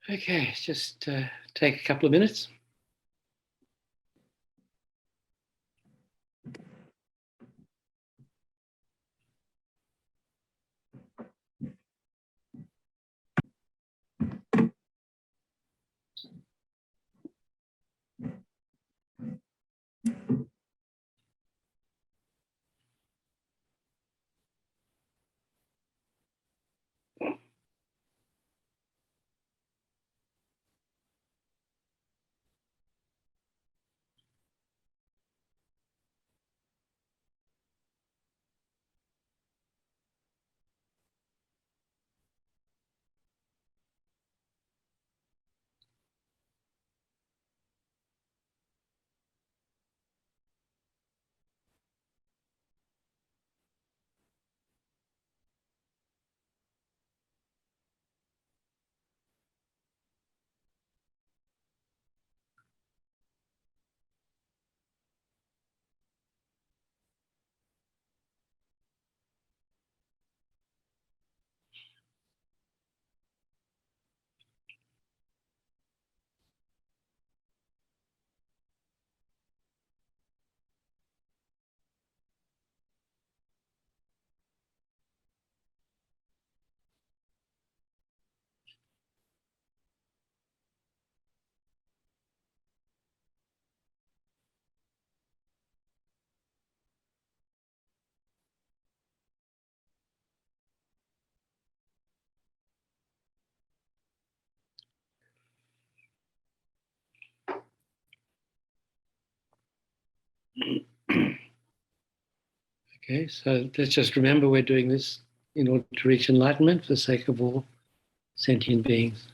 Okay, just take a couple of minutes. Okay, so let's just remember we're doing this in order to reach enlightenment for the sake of all sentient beings.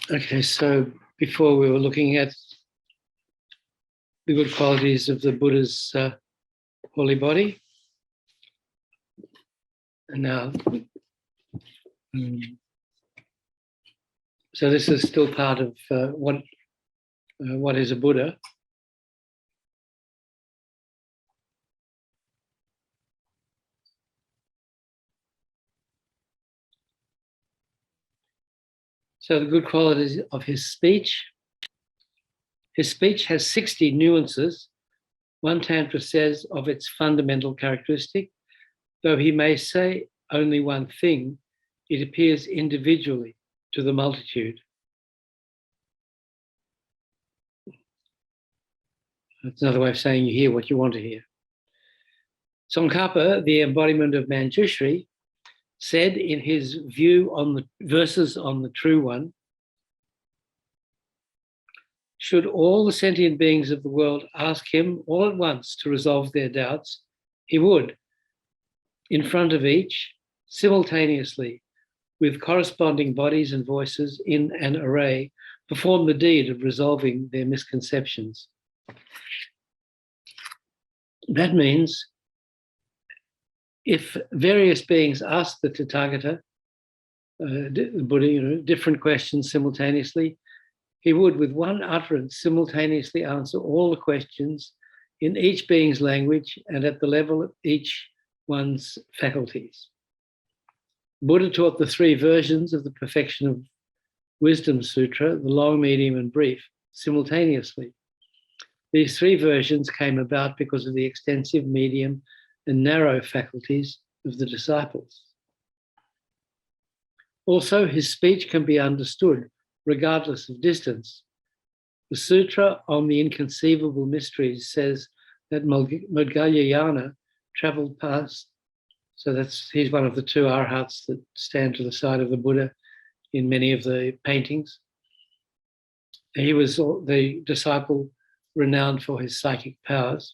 Okay, so before we were looking at the good qualities of the Buddha's holy body. And now, so this is still part of what is a Buddha. So the good qualities of his speech. His speech has 60 nuances. One Tantra says of its fundamental characteristic, though he may say only one thing, it appears individually to the multitude. That's another way of saying you hear what you want to hear. Tsongkhapa, the embodiment of Manjushri, said in his view on the verses on the True One, should all the sentient beings of the world ask him all at once to resolve their doubts, he would, in front of each, simultaneously, with corresponding bodies and voices in an array, perform the deed of resolving their misconceptions. That means if various beings ask the Tathagata, the Buddha, different questions simultaneously, he would, with one utterance, simultaneously answer all the questions in each being's language and at the level of each one's faculties. Buddha taught the three versions of the Perfection of Wisdom Sutra, the long, medium, and brief, simultaneously. These three versions came about because of the extensive, medium, and narrow faculties of the disciples. Also, his speech can be understood regardless of distance. The Sutra on the Inconceivable Mysteries says that Moggallana traveled past, so he's one of the two arhats that stand to the side of the Buddha in many of the paintings. He was the disciple renowned for his psychic powers.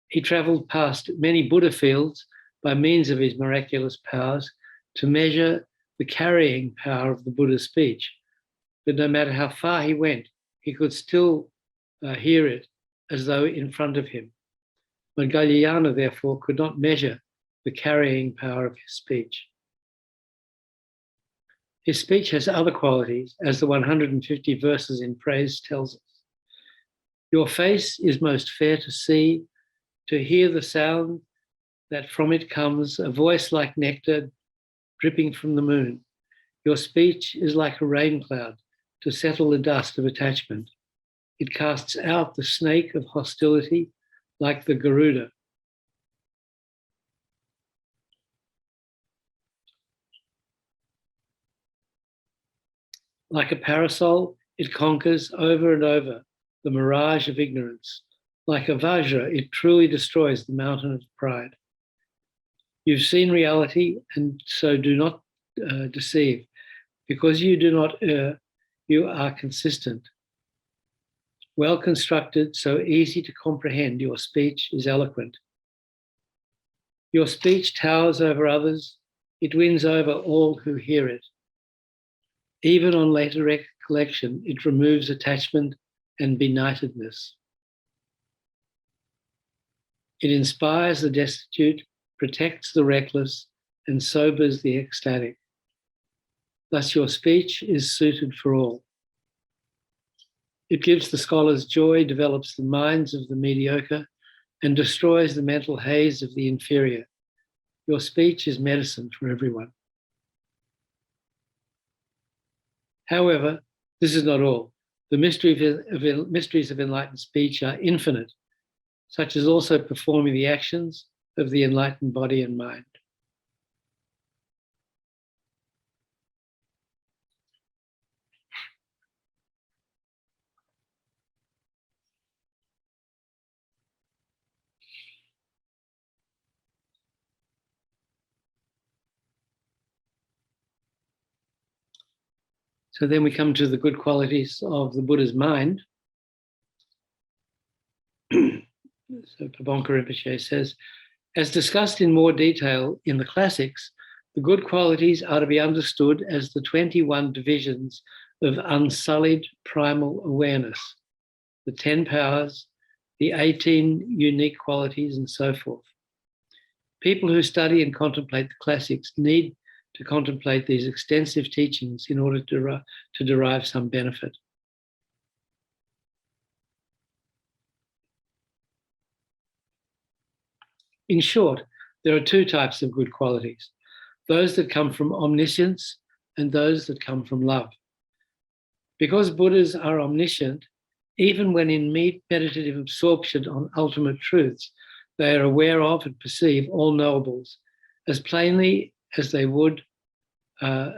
He traveled past many Buddha fields by means of his miraculous powers to measure the carrying power of the Buddha's speech. But no matter how far he went, he could still hear it as though in front of him. Moggallana, therefore, could not measure the carrying power of his speech. His speech has other qualities, as the 150 verses in praise tells us. Your face is most fair to see, to hear the sound that from it comes, a voice like nectar dripping from the moon. Your speech is like a rain cloud to settle the dust of attachment. It casts out the snake of hostility like the Garuda. Like a parasol, it conquers over and over the mirage of ignorance. Like a vajra, it truly destroys the mountain of pride. You've seen reality, and so do not deceive. Because you do not err, you are consistent. Well constructed, so easy to comprehend, your speech is eloquent. Your speech towers over others. It wins over all who hear it. Even on later recollection, it removes attachment and benightedness. It inspires the destitute, protects the reckless, and sobers the ecstatic. Thus, your speech is suited for all. It gives the scholars joy, develops the minds of the mediocre, and destroys the mental haze of the inferior. Your speech is medicine for everyone. However, this is not all. The mysteries of enlightened speech are infinite, such as also performing the actions of the enlightened body and mind. So then we come to the good qualities of the Buddha's mind. So Pabonka Rinpoche says, as discussed in more detail in the classics, the good qualities are to be understood as the 21 divisions of unsullied primal awareness, the 10 powers, the 18 unique qualities, and so forth. People who study and contemplate the classics need to contemplate these extensive teachings in order to derive some benefit. In short, there are two types of good qualities, those that come from omniscience and those that come from love. Because Buddhas are omniscient, even when in meditative absorption on ultimate truths, they are aware of and perceive all knowables as plainly as they would a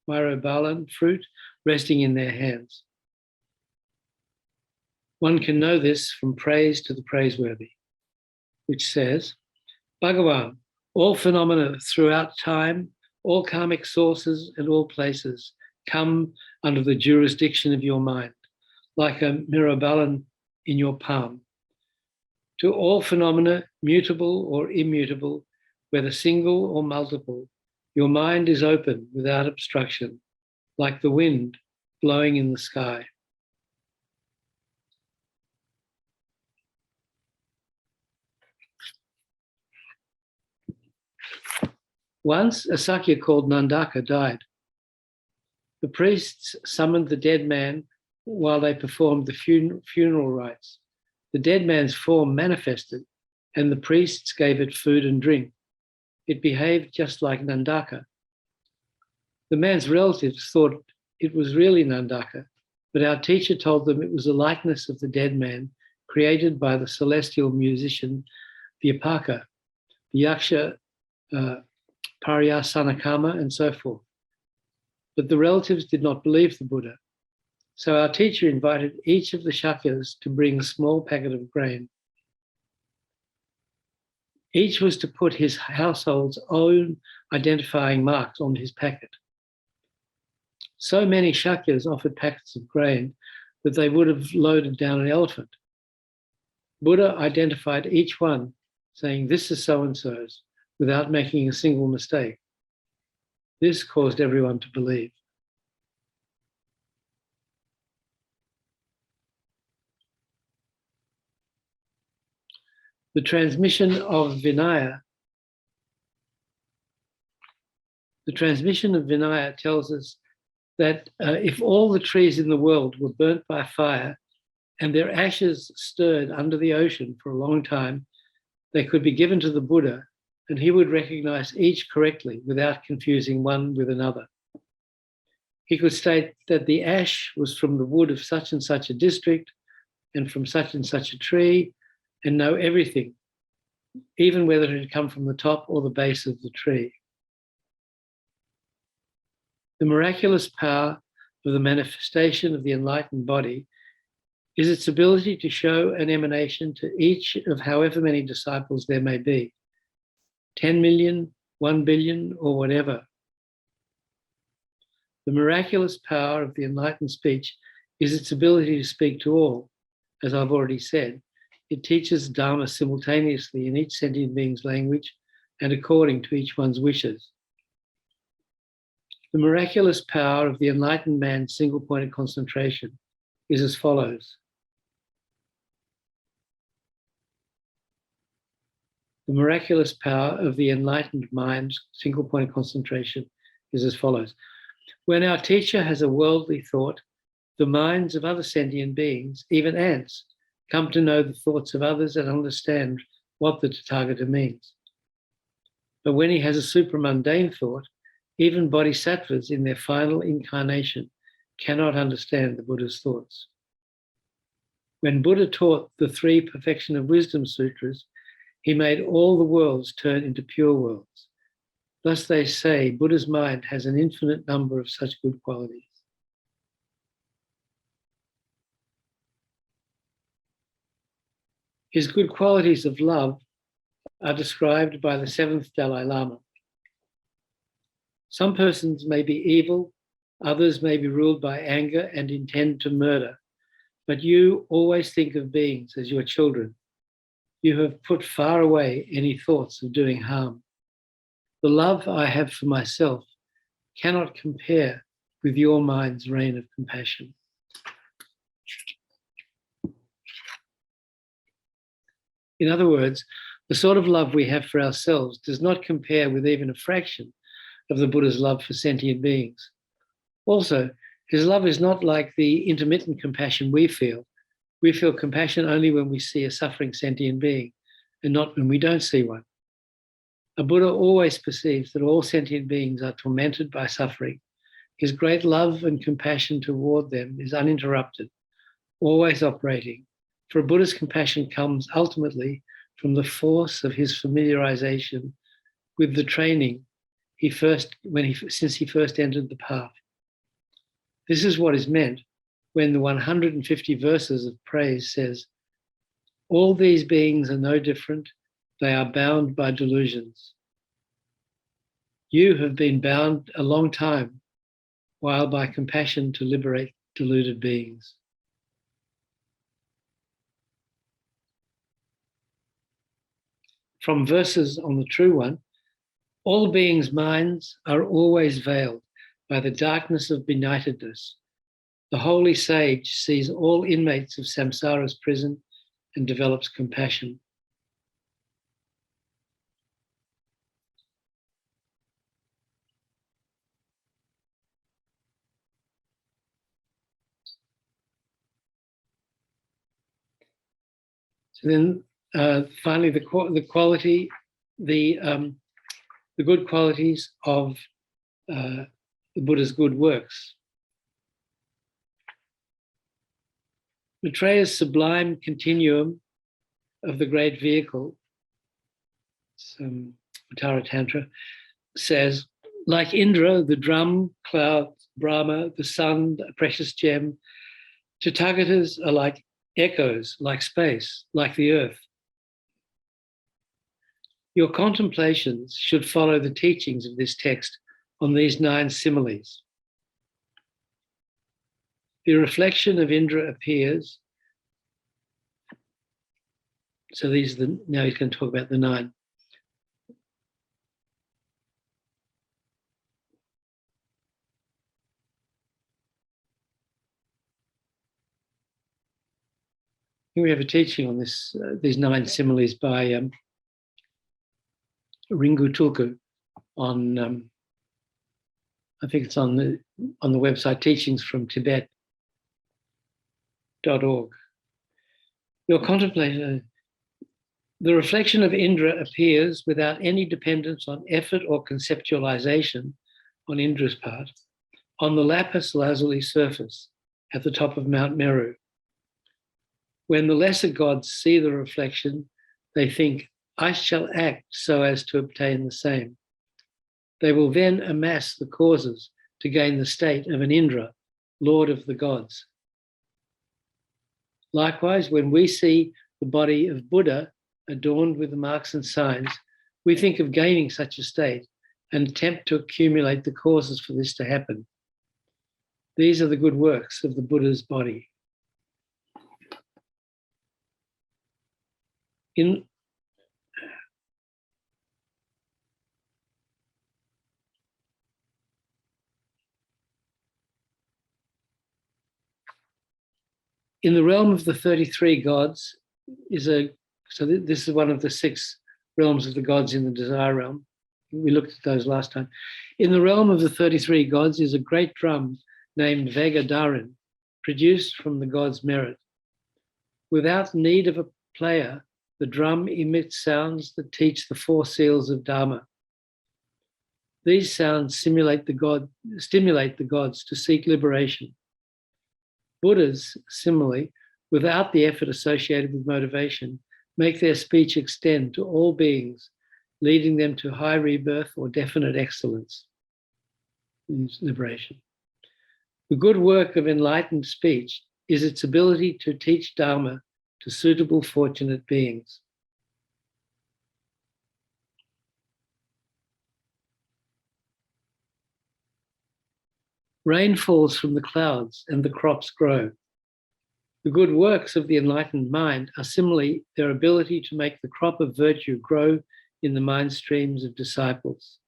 myrobalan fruit resting in their hands. One can know this from praise to the praiseworthy, which says, Bhagavan, all phenomena throughout time, all karmic sources and all places come under the jurisdiction of your mind, like a myrobalan in your palm. To all phenomena, mutable or immutable, whether single or multiple, your mind is open without obstruction, like the wind blowing in the sky. Once, a Sakya called Nandaka died. The priests summoned the dead man while they performed the funeral rites. The dead man's form manifested, and the priests gave it food and drink. It behaved just like Nandaka. The man's relatives thought it was really Nandaka, but our teacher told them it was a likeness of the dead man created by the celestial musician Vyapaka, the Yaksha, Paryasanakama, and so forth. But the relatives did not believe the Buddha. So our teacher invited each of the Shakyas to bring a small packet of grain. Each was to put his household's own identifying marks on his packet. So many Shakyas offered packets of grain that they would have loaded down an elephant. Buddha identified each one, saying, this is so-and-so's, without making a single mistake. This caused everyone to believe. The transmission of Vinaya The transmission of Vinaya tells us that if all the trees in the world were burnt by fire and their ashes stirred under the ocean for a long time, they could be given to the Buddha and he would recognize each correctly without confusing one with another. He could state that the ash was from the wood of such and such a district and from such and such a tree, and know everything, even whether it had come from the top or the base of the tree. The miraculous power of the manifestation of the enlightened body is its ability to show an emanation to each of however many disciples there may be, 10 million, 1 billion, or whatever. The miraculous power of the enlightened speech is its ability to speak to all. As I've already said, it teaches Dharma simultaneously in each sentient being's language and according to each one's wishes. The miraculous power of the enlightened man's single-pointed concentration is as follows. The miraculous power of the enlightened mind's single-pointed concentration is as follows. When our teacher has a worldly thought, the minds of other sentient beings, even ants, come to know the thoughts of others and understand what the Tathagata means. But when he has a supramundane thought, even bodhisattvas in their final incarnation cannot understand the Buddha's thoughts. When Buddha taught the 3 Perfection of Wisdom Sutras, he made all the worlds turn into pure worlds. Thus they say Buddha's mind has an infinite number of such good qualities. His good qualities of love are described by the 7th Dalai Lama. Some persons may be evil, others may be ruled by anger and intend to murder, but you always think of beings as your children. You have put far away any thoughts of doing harm. The love I have for myself cannot compare with your mind's reign of compassion. In other words, the sort of love we have for ourselves does not compare with even a fraction of the Buddha's love for sentient beings. Also, his love is not like the intermittent compassion we feel. We feel compassion only when we see a suffering sentient being and not when we don't see one. A Buddha always perceives that all sentient beings are tormented by suffering. His great love and compassion toward them is uninterrupted, always operating. For a Buddha's compassion comes ultimately from the force of his familiarization with the training since he first entered the path. This is what is meant when the 150 verses of praise says, all these beings are no different, they are bound by delusions. You have been bound a long time, while by compassion to liberate deluded beings. From verses on the True One, all beings' minds are always veiled by the darkness of benightedness. The holy sage sees all inmates of samsara's prison and develops compassion. So then, finally, the good qualities of the Buddha's good works. Maitreya's sublime continuum of the great vehicle, Uttara Tantra, says, like Indra, the drum, clouds, Brahma, the sun, a precious gem, Tathagatas are like echoes, like space, like the earth. Your contemplations should follow the teachings of this text on these 9 similes. The reflection of Indra appears. So now he's going to talk about the 9. Here we have a teaching on these 9 similes by Ringu Tulku on I think it's on the website teachingsfromtibet.org. Your contemplation, the reflection of Indra appears without any dependence on effort or conceptualization on Indra's part on the lapis lazuli surface at the top of Mount Meru. When the lesser gods see the reflection, they think, I shall act so as to obtain the same. They will then amass the causes to gain the state of an Indra, lord of the gods. Likewise, when we see the body of Buddha adorned with the marks and signs, we think of gaining such a state and attempt to accumulate the causes for this to happen. These are the good works of the Buddha's body. In the realm of the 33 gods this is one of the 6 realms of the gods in the desire realm. We looked at those last time. In the realm of the 33 gods is a great drum named Vagadarin, produced from the god's merit. Without need of a player, the drum emits sounds that teach the 4 seals of Dharma. These sounds stimulate the gods to seek liberation. Buddhas, similarly, without the effort associated with motivation, make their speech extend to all beings, leading them to high rebirth or definite excellence, liberation. The good work of enlightened speech is its ability to teach Dharma to suitable fortunate beings. Rain falls from the clouds and the crops grow. The good works of the enlightened mind are similarly their ability to make the crop of virtue grow in the mind streams of disciples.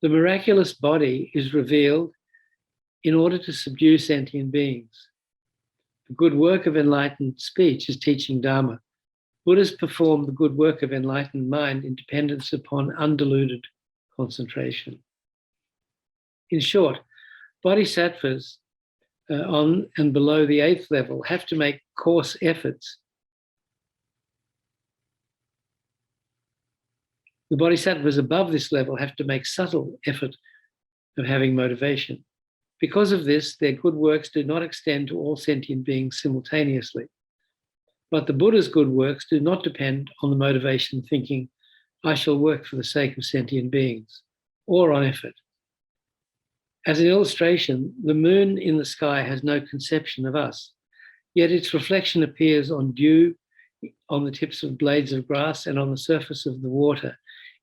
The miraculous body is revealed in order to subdue sentient beings. The good work of enlightened speech is teaching Dharma. Buddhas perform the good work of enlightened mind in dependence upon undiluted concentration. In short, bodhisattvas on and below the 8th level have to make coarse efforts. The bodhisattvas above this level have to make subtle effort of having motivation. Because of this, their good works do not extend to all sentient beings simultaneously. But the Buddha's good works do not depend on the motivation thinking, I shall work for the sake of sentient beings, or on effort. As an illustration, the moon in the sky has no conception of us, yet its reflection appears on dew, on the tips of blades of grass, and on the surface of the water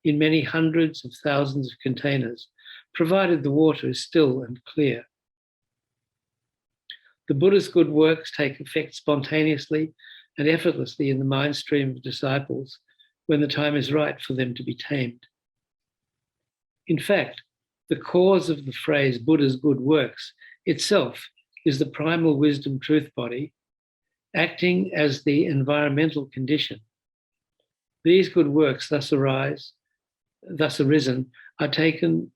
in many hundreds of thousands of containers, provided the water is still and clear. The Buddha's good works take effect spontaneously and effortlessly in the mind stream of disciples when the time is right for them to be tamed. In fact, the cause of the phrase Buddha's good works itself is the primal wisdom truth body acting as the environmental condition. These good works thus arisen are taken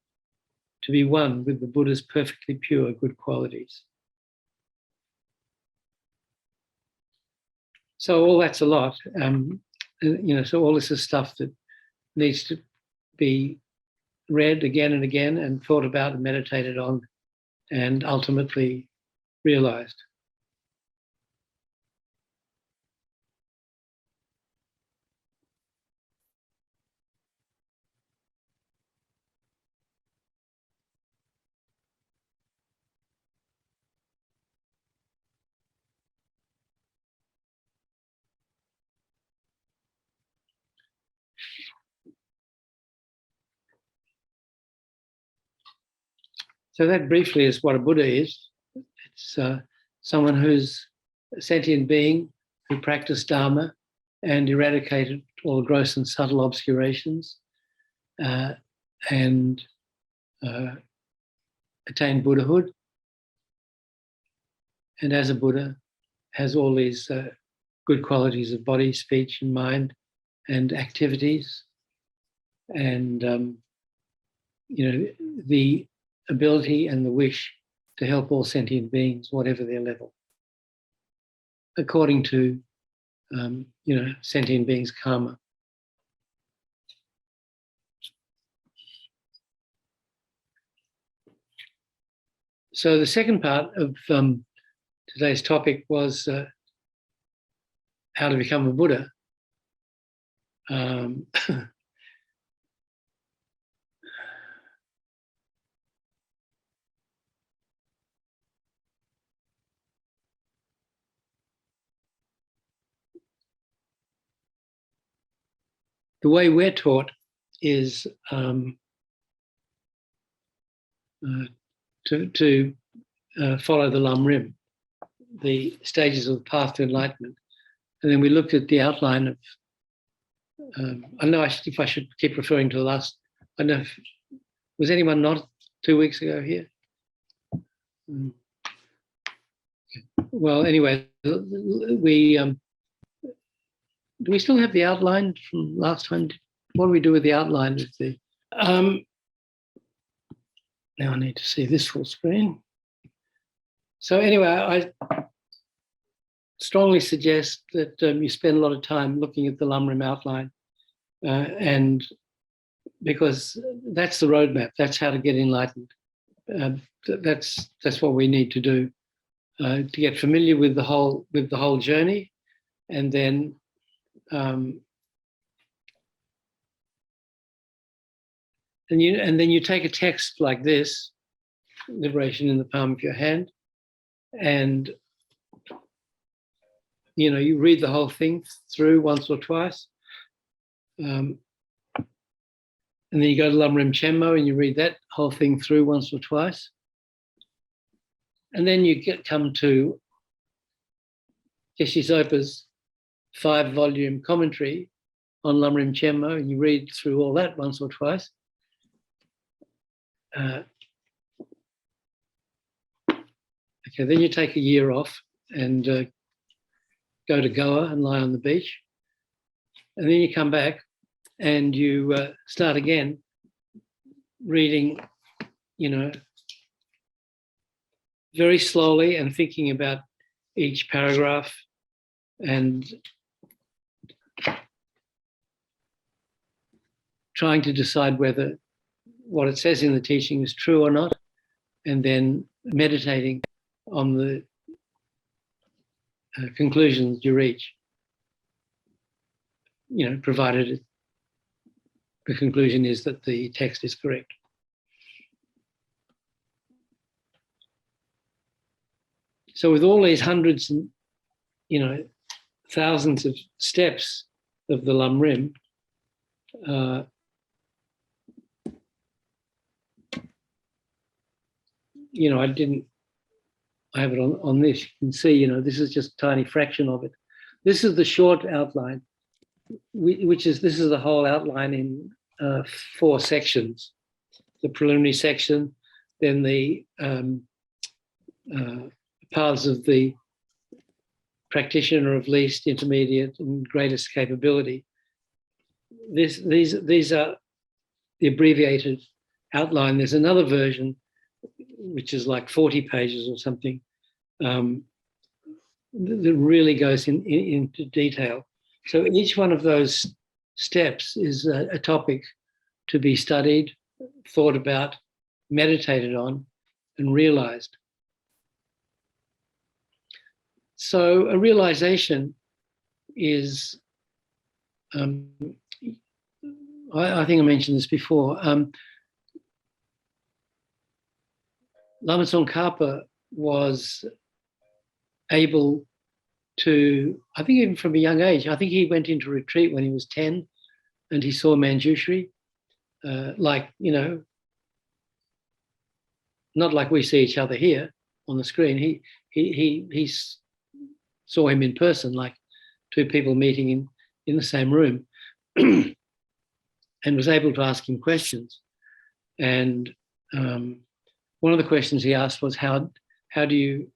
to be one with the Buddha's perfectly pure good qualities. So all that's a lot, so all this is stuff that needs to be read again and again and thought about and meditated on and ultimately realized. So that briefly is what a Buddha is. It's someone who's a sentient being who practiced Dharma and eradicated all the gross and subtle obscurations and attained Buddhahood. And as a Buddha, has all these good qualities of body, speech, and mind and activities, and the ability and the wish to help all sentient beings, whatever their level, according to sentient beings' karma. So the second part of today's topic was how to become a Buddha. The way we're taught is to follow the Lam Rim, the stages of the path to enlightenment. And then we looked at the outline of, I don't know if I should keep referring to the last, I don't know if, was anyone not 2 weeks ago here? Well, anyway, we, do we still have the outline from last time? What do we do with the outline of the, now I need to see this full screen. So anyway, I strongly suggest that you spend a lot of time looking at the Lam Rim outline, and because that's the roadmap, that's how to get enlightened. That's what we need to do, to get familiar with the whole journey, and then and then you take a text like this, Liberation in the Palm of Your Hand, and you read the whole thing through once or twice, and then you go to Lam Rim Chenmo and you read that whole thing through once or twice, and then you come to Geshe Zopa's 5-volume commentary on Lam Rim Chenmo, and you read through all that once or twice. Okay, then you take a year off and go to Goa and lie on the beach. And then you come back and you start again reading, very slowly and thinking about each paragraph and trying to decide whether what it says in the teaching is true or not, and then meditating on the conclusions you reach, provided the conclusion is that the text is correct. So with all these hundreds and, thousands of steps of the Lam Rim, I have it on this. You can see, this is just a tiny fraction of it. This is the short outline, this is the whole outline in 4 sections. The preliminary section, then the paths of the practitioner of least, intermediate, and greatest capability. These are the abbreviated outline. There's another version which is like 40 pages or something, that really goes into detail. So each one of those steps is a topic to be studied, thought about, meditated on, and realized. So a realization is, I think I mentioned this before, Lama Tsongkhapa was able to, I think even from a young age, I think he went into retreat when he was 10 and he saw Manjushri, not like we see each other here on the screen. He saw him in person, like 2 people meeting in the same room, and was able to ask him questions. And one of the questions he asked was, how do you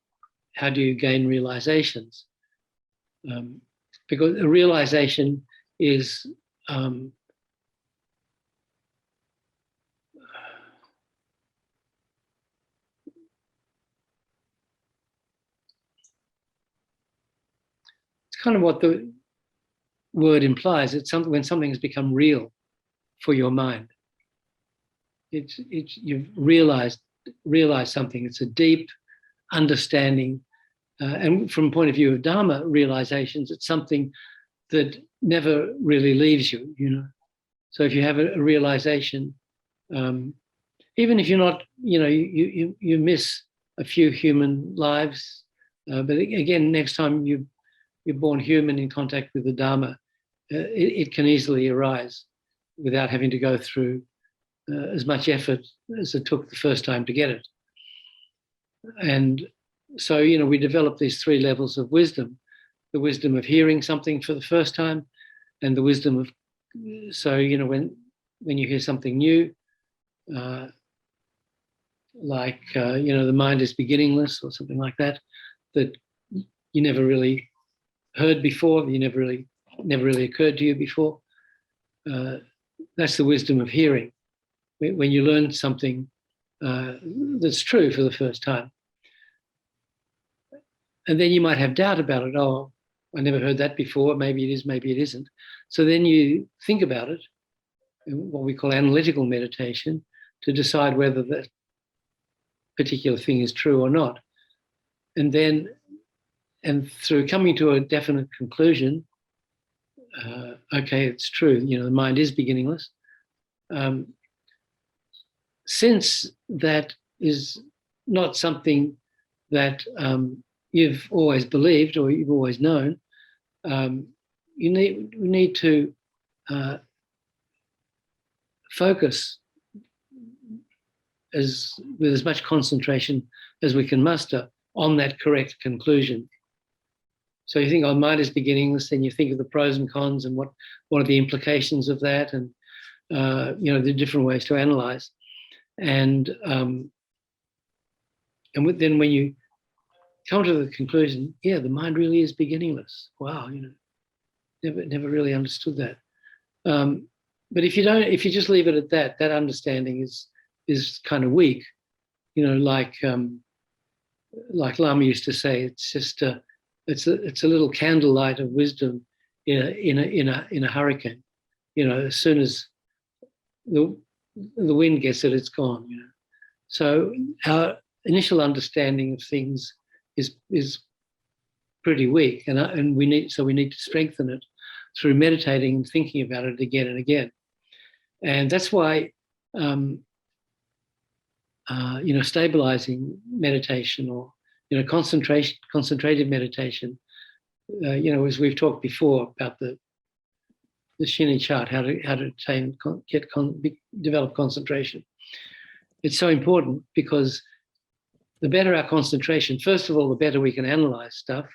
gain realizations? Because a realization is it's kind of what the word implies. It's something when something has become real for your mind. It's you've realized something. It's a deep understanding, and from the point of view of Dharma realizations, it's something that never really leaves you. You know, so if you have a realization, even if you're not, you know, you miss a few human lives, but again, next time you're born human in contact with the Dharma, it can easily arise without having to go through as much effort as it took the first time to get it. And so, you know, we develop these three levels of wisdom: the wisdom of hearing something for the first time, and the wisdom of, so, you know, when you hear something new, like, you know, the mind is beginningless or something like that, that you never really heard before, you never really occurred to you before. That's the wisdom of hearing. When you learn something that's true for the first time. And then you might have doubt about it. Oh, I never heard that before. Maybe it is, maybe it isn't. So then you think about it, what we call analytical meditation, to decide whether that particular thing is true or not. And then, and through coming to a definite conclusion, okay, it's true, you know, the mind is beginningless. Since that is not something that you've always believed or you've always known, you need to focus with as much concentration as we can muster on that correct conclusion. So you think, oh, mind is beginningless, then you think of the pros and cons and what are the implications of that, and you know, the different ways to analyze. And then when you come to the conclusion, yeah, the mind really is beginningless. Wow, you know, never really understood that. But if you just leave it at that, that understanding is kind of weak. You know, like Lama used to say, it's just it's a little candlelight of wisdom in a hurricane. You know, as soon as the wind gets it, it's gone. You know, so our initial understanding of things is pretty weak, and we need to strengthen it through meditating and thinking about it again and again. And that's why you know, stabilizing meditation, or, you know, concentrated meditation, you know, as we've talked before about the Shinny chart, how to attain, develop concentration. It's so important because the better our concentration, first of all, the better we can analyze stuff.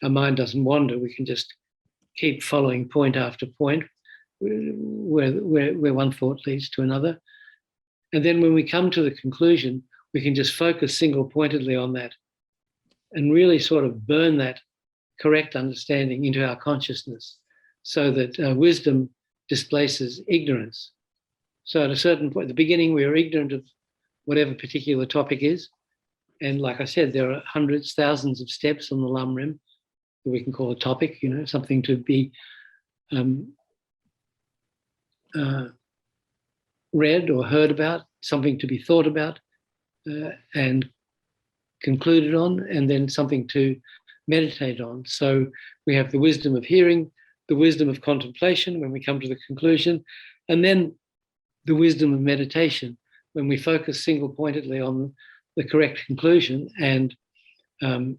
Our mind doesn't wander. We can just keep following point after point where one thought leads to another. And then when we come to the conclusion, we can just focus single-pointedly on that and really sort of burn that correct understanding into our consciousness, so that wisdom displaces ignorance. So at a certain point, at the beginning, we are ignorant of whatever particular topic is. And like I said, there are hundreds, thousands of steps on the Lam Rim that we can call a topic, you know, something to be read or heard about, something to be thought about and concluded on, and then something to meditate on. So we have the wisdom of hearing, the wisdom of contemplation when we come to the conclusion, and then the wisdom of meditation when we focus single-pointedly on the correct conclusion and gain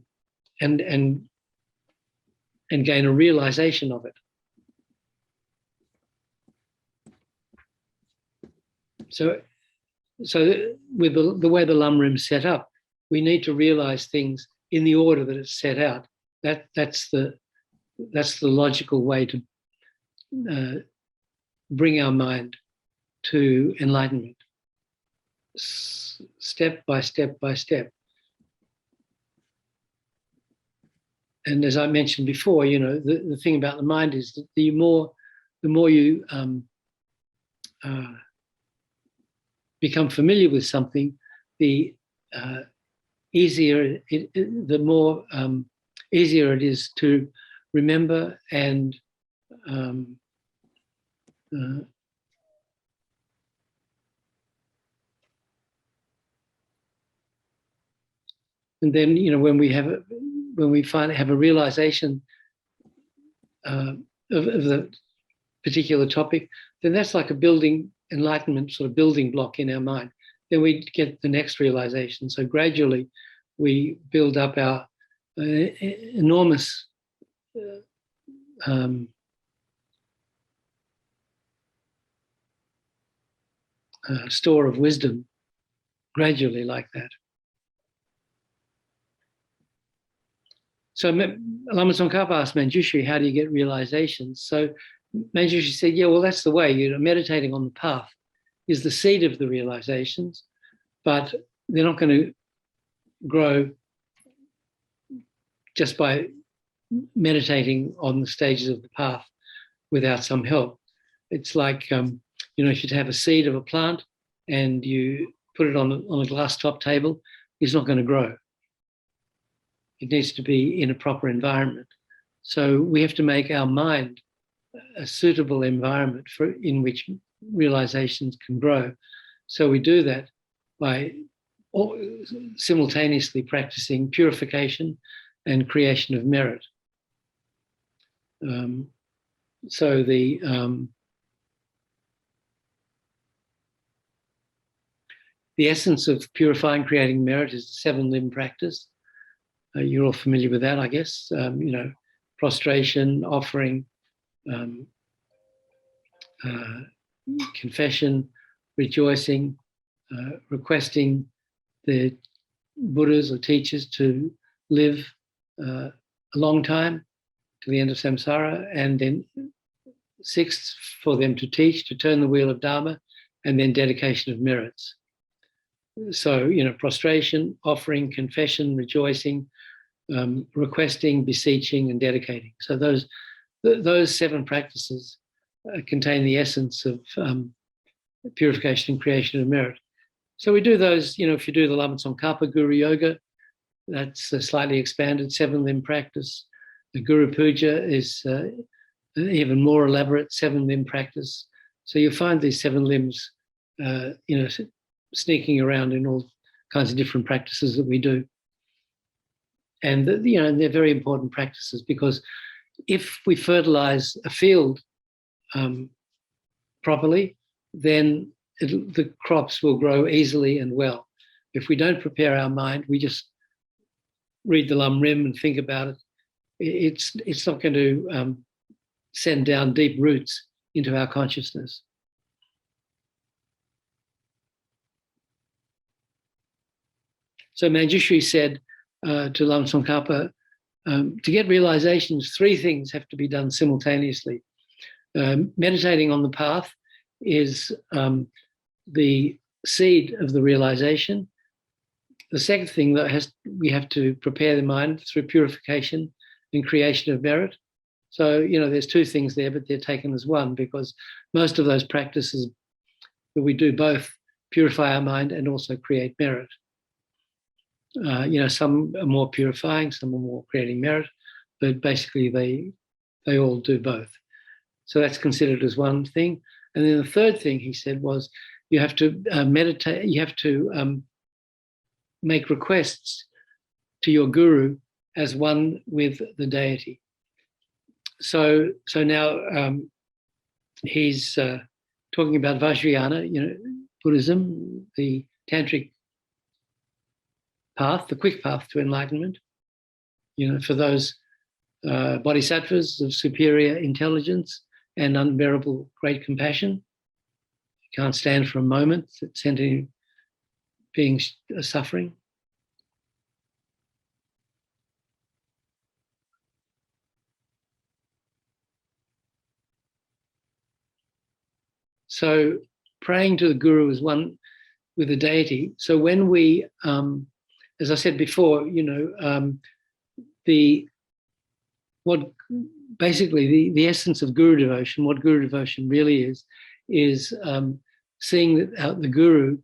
a realization of it. So with the way the Lam Rim is set up, we need to realize things in the order that it's set out. That's the logical way to bring our mind to enlightenment, step by step by step. And as I mentioned before, you know, the thing about the mind is that the more the more you become familiar with something, the easier the more easier it is to remember and and then, you know, when we have a realization of the particular topic, then that's like a building enlightenment sort of building block in our mind. Then we get the next realization. So gradually we build up our enormous store of wisdom gradually like that. So Lama Tsongkhapa asked Manjushri, how do you get realizations? So Manjushri said, yeah, well, that's the way. You know, meditating on the path is the seed of the realizations, but they're not going to grow just by meditating on the stages of the path without some help. It's like, you know, if you have a seed of a plant and you put it on a glass top table, it's not going to grow. It needs to be in a proper environment. So we have to make our mind a suitable environment in which realizations can grow. So we do that by simultaneously practicing purification and creation of merit. So the essence of purifying, creating merit is the 7-limb practice. You're all familiar with that, I guess. You know, prostration, offering, confession, rejoicing, requesting the Buddhas or teachers to live a long time to the end of samsara, and then 6th, for them to teach, to turn the wheel of Dharma, and then dedication of merits. So, you know, prostration, offering, confession, rejoicing, requesting, beseeching, and dedicating. So those 7 practices contain the essence of purification and creation of merit. So we do those, you know, if you do the Lama Tsongkhapa Guru Yoga, that's a slightly expanded 7-limb practice. The Guru Puja is an even more elaborate 7-limb practice. So you'll find these 7 limbs, you know, sneaking around in all kinds of different practices that we do. And, you know, they're very important practices, because if we fertilize a field properly, then the crops will grow easily and well. If we don't prepare our mind, we just read the Lam Rim and think about it, it's not going to send down deep roots into our consciousness. So Manjushri said to Lama Tsongkhapa, to get realizations, 3 things have to be done simultaneously. Meditating on the path is the seed of the realization. The second thing that we have to prepare the mind through purification and creation of merit. So, you know, there's 2 things there, but they're taken as one, because most of those practices that we do both purify our mind and also create merit. You know, some are more purifying, some are more creating merit, but basically they all do both. So that's considered as one thing. And then the third thing he said was, you have to meditate, you have to make requests to your guru as one with the deity. So now he's talking about Vajrayana, you know, Buddhism, the tantric path, the quick path to enlightenment, you know, for those bodhisattvas of superior intelligence and unbearable great compassion. You can't stand for a moment that sentient beings are suffering. So praying to the guru is one with the deity. So when we, as I said before, you know, what basically the essence of guru devotion, what guru devotion really is seeing that the guru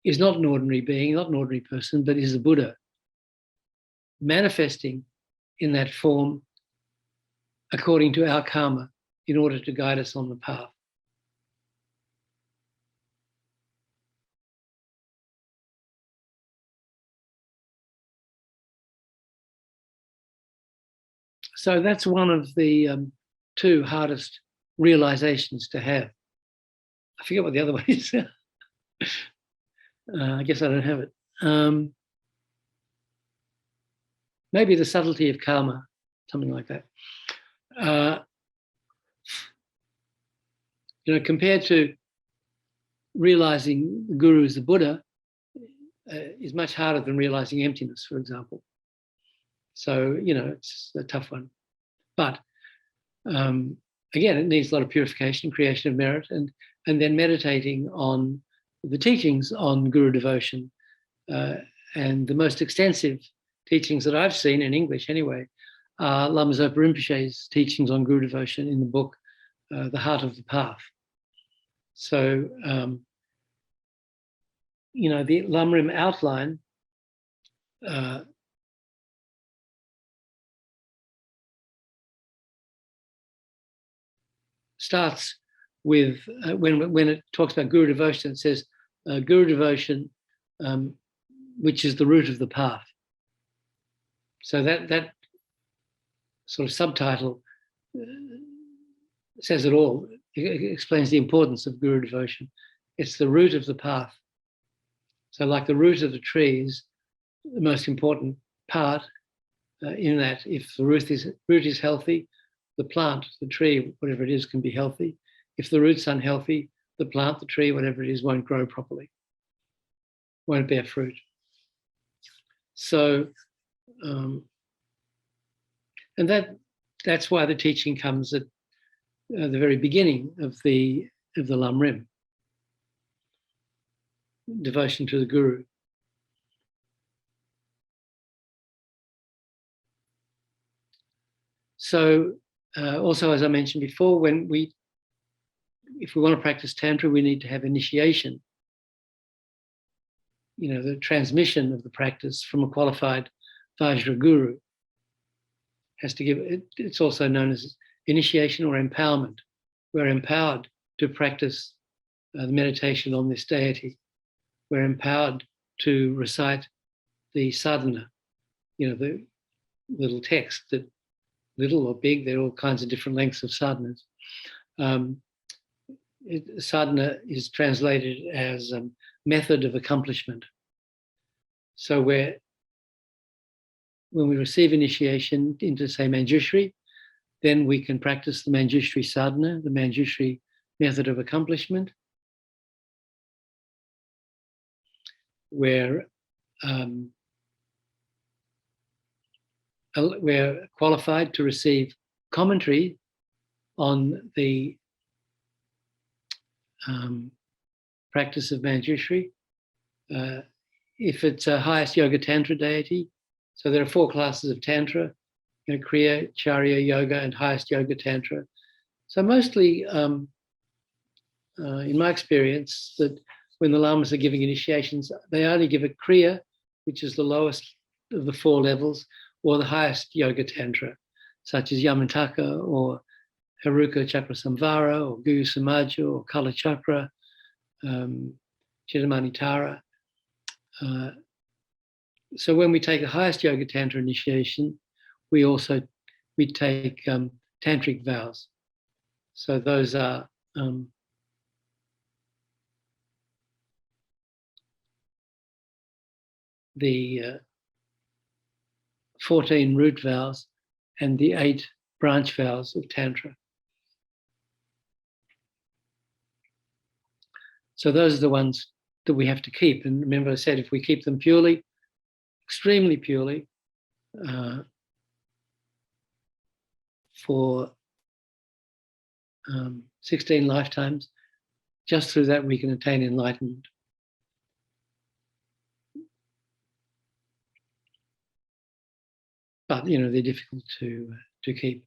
is not an ordinary being, not an ordinary person, but is a Buddha, manifesting in that form according to our karma in order to guide us on the path. So that's one of the two hardest realizations to have. I forget what the other one is. I guess I don't have it. Maybe the subtlety of karma, something like that. Compared to realizing the guru is the Buddha, is much harder than realizing emptiness, for example. So, it's a tough one. But again, it needs a lot of purification, creation of merit, and then meditating on the teachings on guru devotion. And the most extensive teachings that I've seen in English anyway are Lama Zopa Rinpoche's teachings on guru devotion in the book, The Heart of the Path. So, the Lamrim outline starts with, when it talks about guru devotion, it says, guru devotion, which is the root of the path. So that sort of subtitle says it all. It explains the importance of guru devotion. It's the root of the path. So like the root of the tree is the most important part, in that if the root is healthy, the plant, the tree, whatever it is, can be healthy. If the root's unhealthy, the plant, the tree, whatever it is, won't grow properly, won't bear fruit. So, and that's why the teaching comes at the very beginning of the Lamrim, devotion to the Guru. So, also, as I mentioned before, if we want to practice Tantra, we need to have initiation. The transmission of the practice from a qualified Vajra Guru has to give it. It's also known as initiation or empowerment. We're empowered to practice the meditation on this deity. We're empowered to recite the sadhana, the little text that, little or big, there are all kinds of different lengths of sadhanas. Sadhana is translated as method of accomplishment. So when we receive initiation into, say, Manjushri, then we can practice the Manjushri sadhana, the Manjushri method of accomplishment, where we're qualified to receive commentary on the practice of Manjushri. If it's a highest yoga tantra deity, so there are 4 classes of tantra, Kriya, Charya, Yoga, and highest yoga tantra. So mostly, in my experience, that when the lamas are giving initiations, they only give a Kriya, which is the lowest of the 4 levels, or the highest yoga tantra, such as Yamantaka or Haruka Chakra Samvara or Guyu Samaja or Kala Chakra, Chittamani Tara. So when we take the highest yoga tantra initiation, we take tantric vows. So those are the 14 root vows and the 8 branch vows of Tantra. So those are the ones that we have to keep. And remember, I said, if we keep them purely, extremely purely, for 16 lifetimes, just through that we can attain enlightenment. But they're difficult to keep.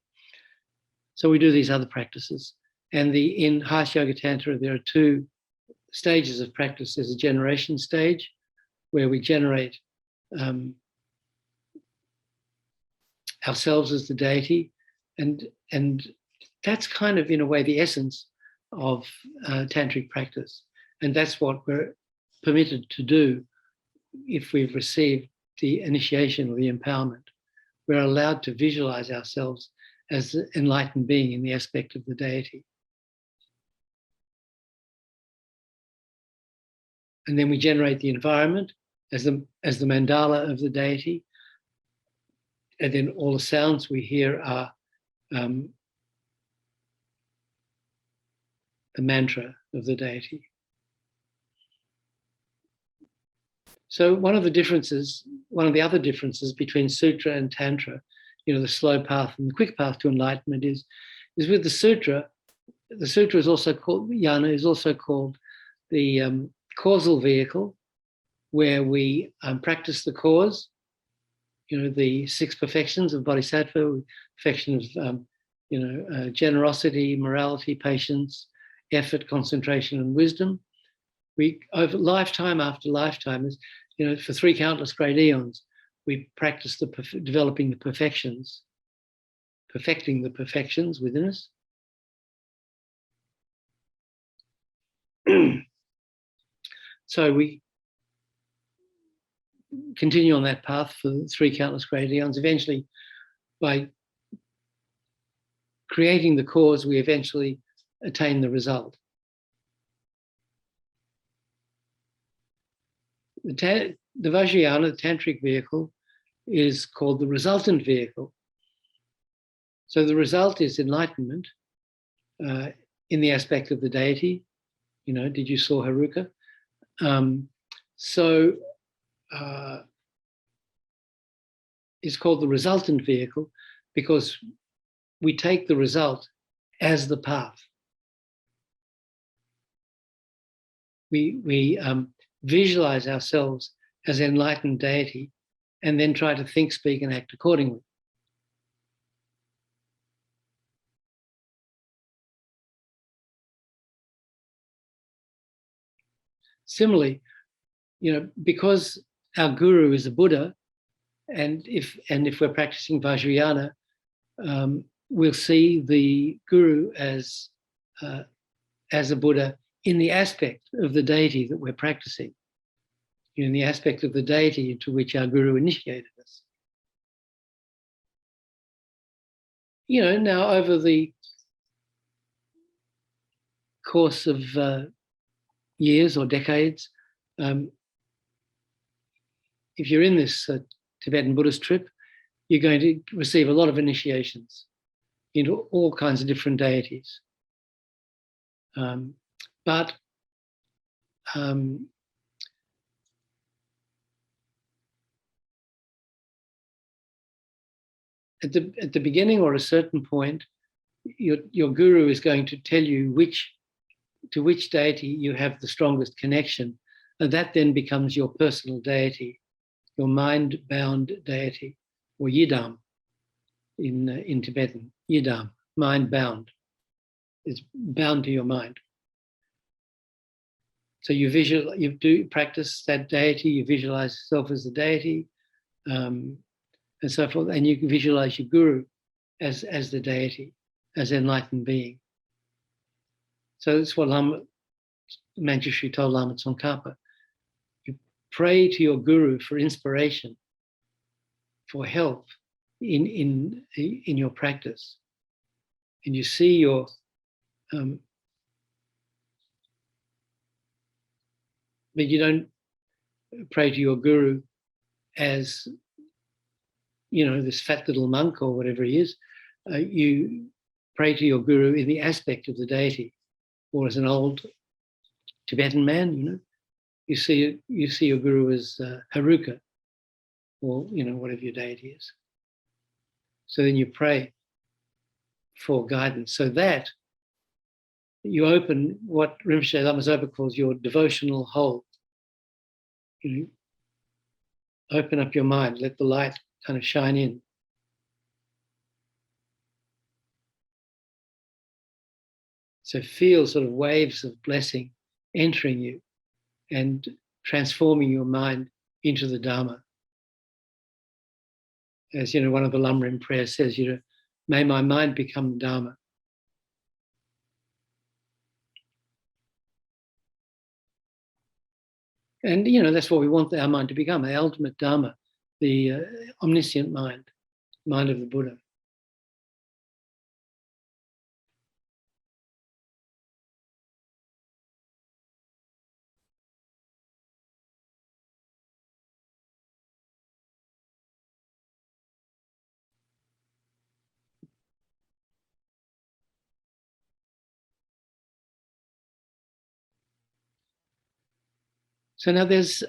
So we do these other practices. And in Hatha Yoga Tantra, there are two stages of practice. There's a generation stage where we generate ourselves as the deity, and that's kind of, in a way, the essence of tantric practice. And that's what we're permitted to do if we've received the initiation or the empowerment. We're allowed to visualize ourselves as the enlightened being in the aspect of the deity. And then we generate the environment as the mandala of the deity. And then all the sounds we hear are the mantra of the deity. So one of the other differences between Sutra and Tantra, the slow path and the quick path to enlightenment is with the Sutra is also called, Yana is also called the causal vehicle, where we practice the cause, the six perfections of bodhisattva, perfection of generosity, morality, patience, effort, concentration, and wisdom. We, over lifetime after lifetime, for 3 countless great eons, we practice developing the perfections, perfecting the perfections within us. So we continue on that path for 3 countless great eons. Eventually, by creating the cause, we eventually attain the result. The Vajrayana, the tantric vehicle, is called the resultant vehicle. So the result is enlightenment in the aspect of the deity. Did you saw Haruka? It's called the resultant vehicle because we take the result as the path. We visualize ourselves as enlightened deity and then try to think, speak, and act accordingly. Similarly, because our guru is a Buddha, and if we're practicing Vajrayana, we'll see the guru as a Buddha in the aspect of the deity that we're practicing, in the aspect of the deity into which our guru initiated us. Now over the course of years or decades, if you're in this Tibetan Buddhist trip, you're going to receive a lot of initiations into all kinds of different deities. But at the beginning or a certain point, your guru is going to tell you to which deity you have the strongest connection, and that then becomes your personal deity, your mind-bound deity, or yidam in Tibetan. Yidam, mind-bound. It's bound to your mind. So you do practice that deity, you visualize yourself as the deity, and so forth, and you can visualize your guru as the deity, as enlightened being. So that's what Manjushri told Lama Tsongkhapa. You pray to your guru for inspiration, for help in your practice, and you see your but you don't pray to your guru as this fat little monk or whatever he is. You pray to your guru in the aspect of the deity, or as an old Tibetan man. You see your guru as Haruka, or whatever your deity is. So then you pray for guidance, so that you open what Rinpoche Lama Zopa calls your devotional hole. Open up your mind, let the light kind of shine in. So feel sort of waves of blessing entering you and transforming your mind into the Dharma. As you know, one of the Lamrim prayers says, you know, may my mind become the Dharma. And, you know, that's what we want our mind to become, the ultimate Dharma, the omniscient mind, mind of the Buddha. So now there's,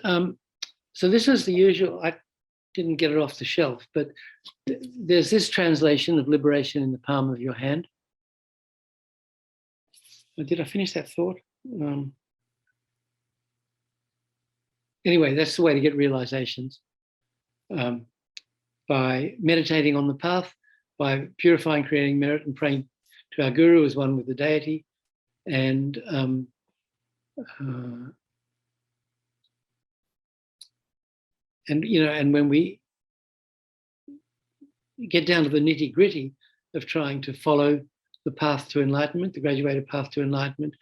so this is the usual, I didn't get it off the shelf, but there's this translation of liberation in the palm of your hand. Did I finish that thought? Anyway, that's the way to get realizations. By meditating on the path, by purifying, creating merit, and praying to our guru as one with the deity, and you know, and when we get down to the nitty gritty of trying to follow the path to enlightenment, the graduated path to enlightenment,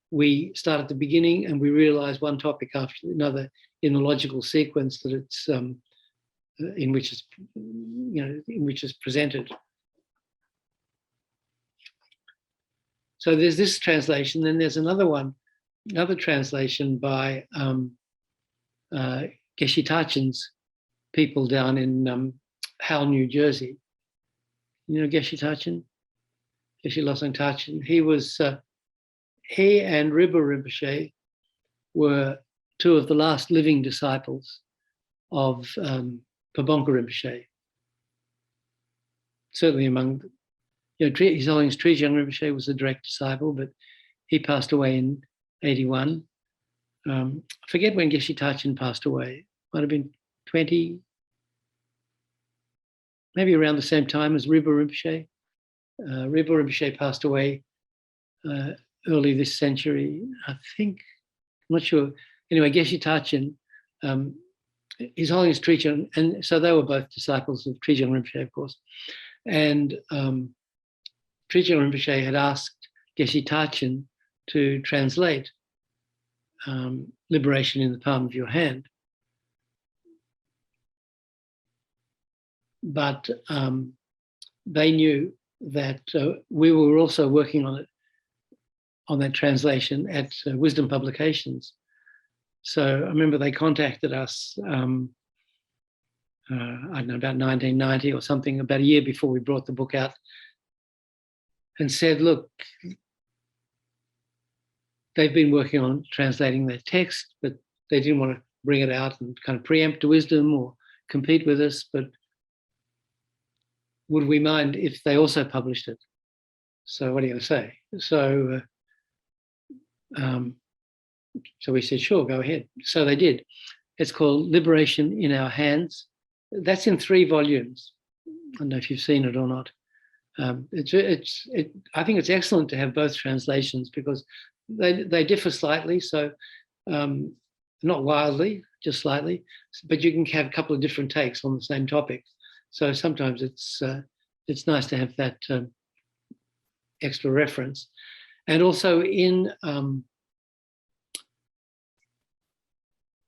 we start at the beginning and we realize one topic after another in the logical sequence that it's in which it's, you know, in which it's presented. So there's this translation, then there's another one, another translation by Geshe Tachin's people down in Howell, New Jersey. You know Geshe Tachin? Geshe Losang Tachin. He was, he and Ribush were two of the last living disciples of Pabonka Rinpoche. Certainly among, you know, His Holiness Trijang Rinpoche was a direct disciple, but he passed away in 81. I forget when Geshe Tachin passed away. Might have been 20, maybe around the same time as Ribu Rinpoche. Ribu Rinpoche passed away early this century, I think. I'm not sure. Anyway, Geshe Tachin, His Holiness Trijang, and so they were both disciples of Trijang Rinpoche, of course. And Trijang Rinpoche had asked Geshe Tachin to translate Liberation in the Palm of Your Hand. But they knew that we were also working on it, on that translation at Wisdom Publications. So I remember they contacted us, I don't know, about 1990 or something, about a year before we brought the book out, and said, look, they've been working on translating their text, but they didn't want to bring it out and kind of preempt Wisdom or compete with us, but would we mind if they also published it? So what are you going to say? So we said, sure, go ahead. So they did. It's called Liberation in Our Hands. That's in 3 volumes. I don't know if you've seen it or not. I think it's excellent to have both translations because they differ slightly. So not wildly, just slightly, but you can have a couple of different takes on the same topic. So sometimes it's nice to have that extra reference. And also in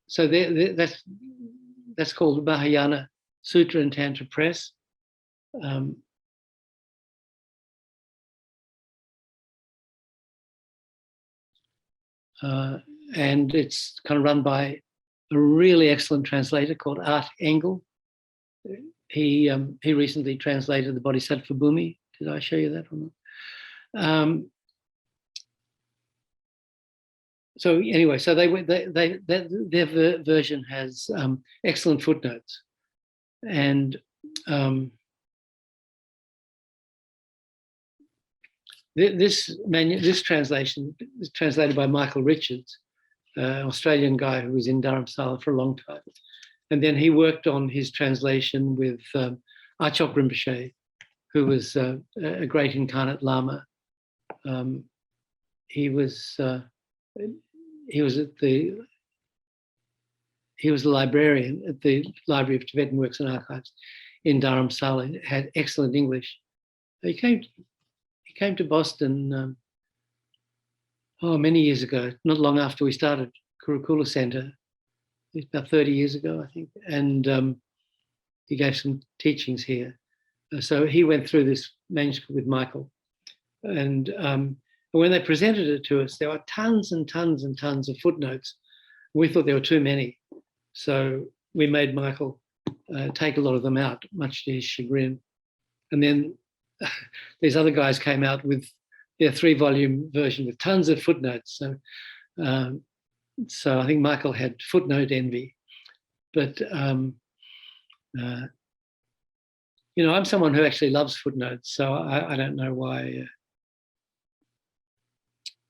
so that's called Mahayana Sutra and Tantra Press. And it's kind of run by a really excellent translator called Art Engel. He recently translated the Bodhisattva Bhumi. Did I show you that or not? So anyway, so their version has excellent footnotes, and this translation is translated by Michael Richards, an Australian guy who was in Dharamsala for a long time. And then he worked on his translation with Achok Rinpoche, who was a great incarnate Lama he was a librarian at the Library of Tibetan Works and Archives in Dharamsala. Had excellent English. He came to Boston many years ago, not long after we started Kurukula Center. It's about 30 years ago, I think, and he gave some teachings here. So he went through this manuscript with Michael, and when they presented it to us, there were tons and tons and tons of footnotes. We thought there were too many, so we made Michael take a lot of them out, much to his chagrin. And then these other guys came out with their 3-volume version with tons of footnotes. So I think Michael had footnote envy. But, I'm someone who actually loves footnotes, so I don't know why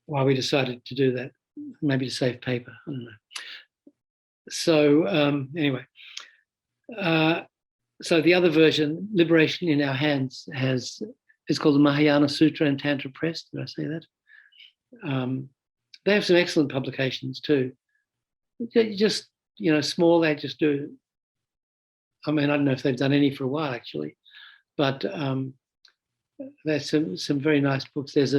we decided to do that. Maybe to save paper, I don't know. So anyway, so the other version, Liberation in Our Hands, is called the Mahayana Sutra and Tantra Press. Did I say that? They have some excellent publications too. Just, small, they just do. I mean, I don't know if they've done any for a while actually, but there's some very nice books. There's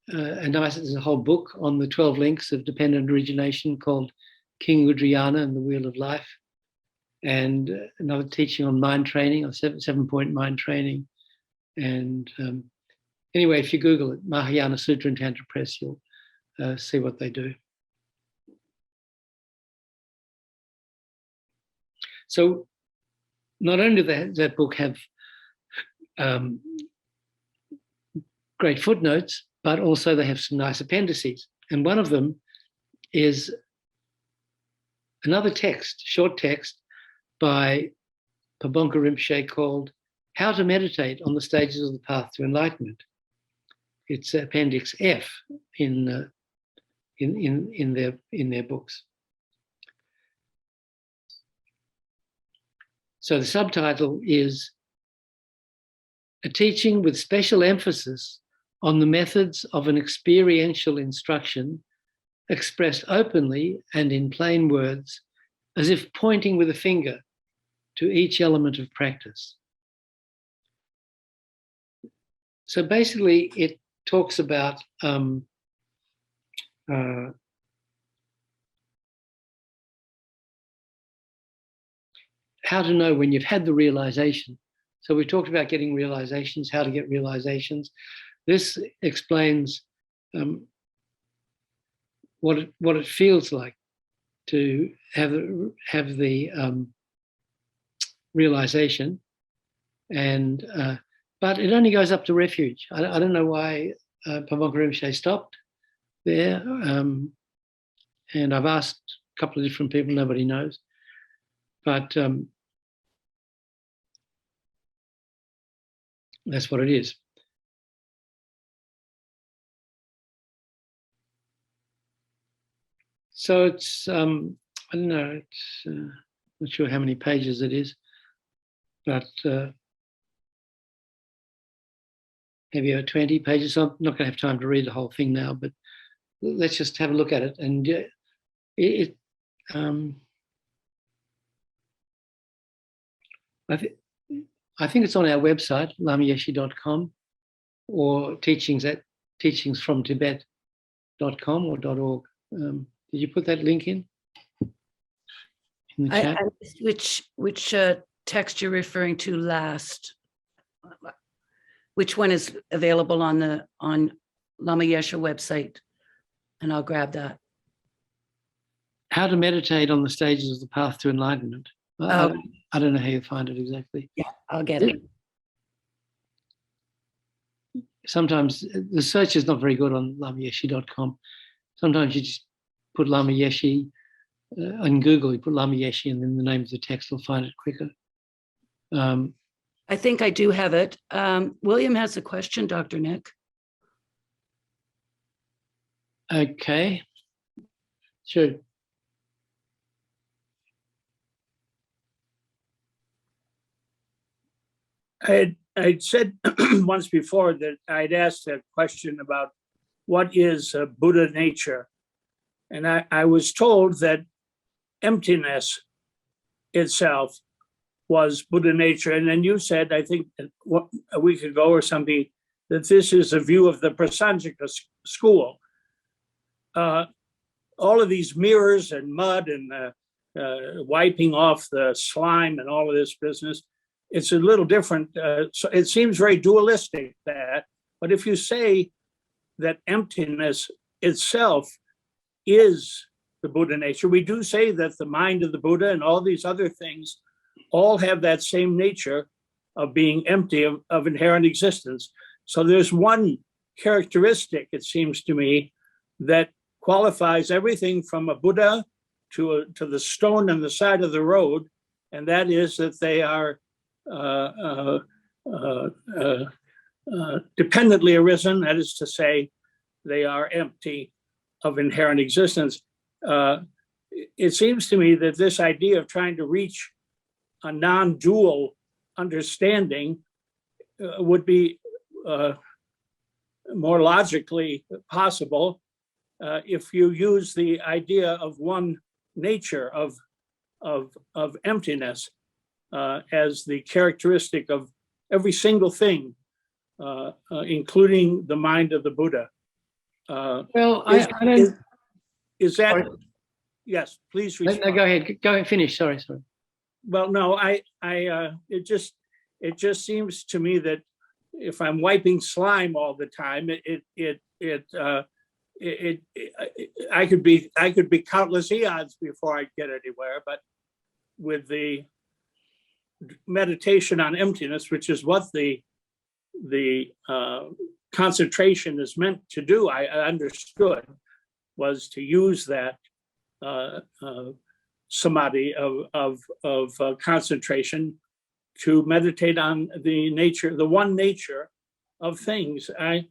there's a whole book on the 12 links of dependent origination called King Udriyana and the Wheel of Life, and another teaching on mind training, or 7-point mind training. And anyway, if you Google it, Mahayana Sutra and Tantra Press, you'll see what they do. So not only does that book have great footnotes, but also they have some nice appendices. And one of them is another text, short text, by Pabonka Rinpoche called How to Meditate on the Stages of the Path to Enlightenment. It's Appendix F in their books. So the subtitle is A Teaching with Special Emphasis on the Methods of an Experiential Instruction Expressed Openly and in Plain Words, as if pointing with a finger to each element of practice. So basically it talks about how to know when you've had the realization. So we talked about getting realizations, how to get realizations. This explains what it feels like to have the realization, and but it only goes up to refuge. I don't know why Pabonka Rinpoche stopped there, and I've asked a couple of different people, nobody knows, but that's what it is. So it's, I don't know, it's not sure how many pages it is, but maybe about 20 pages. So I'm not going to have time to read the whole thing now, but let's just have a look at it. And I think it's on our website, lamayeshi.com, or teachingsfromtibet.com or .org. Did you put that link in the chat? Which text you're referring to last? Which one is available on Lama Yeshe website? And I'll grab that. How to meditate on the stages of the path to enlightenment. I don't know how you find it exactly. Yeah, I'll get it. Sometimes the search is not very good on lamayeshi.com. Sometimes you just put Lama Yeshe on Google, you put Lama Yeshe and then the name of the text will find it quicker. I think I do have it. William has a question, Dr. Nick. Okay, sure. I'd said once before that I'd asked a question about what is Buddha nature. And I was told that emptiness itself was Buddha nature. And then you said, I think a week ago or something, that this is a view of the Prasanjika school. All of these mirrors and mud and wiping off the slime and all of this business, it's a little different. So it seems very dualistic, that, but if you say that emptiness itself is the Buddha nature, we do say that the mind of the Buddha and all these other things all have that same nature of being empty of inherent existence. So there's one characteristic, it seems to me, that qualifies everything from a Buddha to the stone on the side of the road, and that is that they are dependently arisen, that is to say, they are empty of inherent existence. It seems to me that this idea of trying to reach a non-dual understanding would be more logically possible if you use the idea of one nature of emptiness as the characteristic of every single thing, including the mind of the Buddha. Well, I don't. Is that? Sorry. Yes, please No, respond. go ahead. Go ahead. Finish. Sorry. Well, no, it just seems to me that if I'm wiping slime all the time, I could be countless eons before I get anywhere. But with the meditation on emptiness, which is what the concentration is meant to do, I understood, was to use that samadhi of concentration to meditate on the nature, the one nature of things. I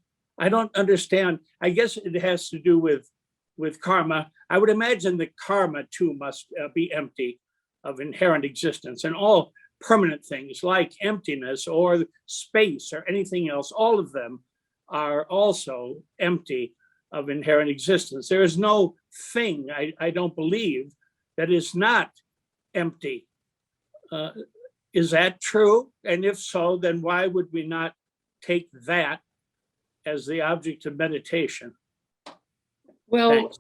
don't understand. I guess it has to do with karma. I would imagine that karma too must be empty of inherent existence, and all permanent things like emptiness or space or anything else, all of them are also empty of inherent existence. There is no thing, I don't believe, that is not empty. Is that true? And if so, then why would we not take that as the object of meditation? Well,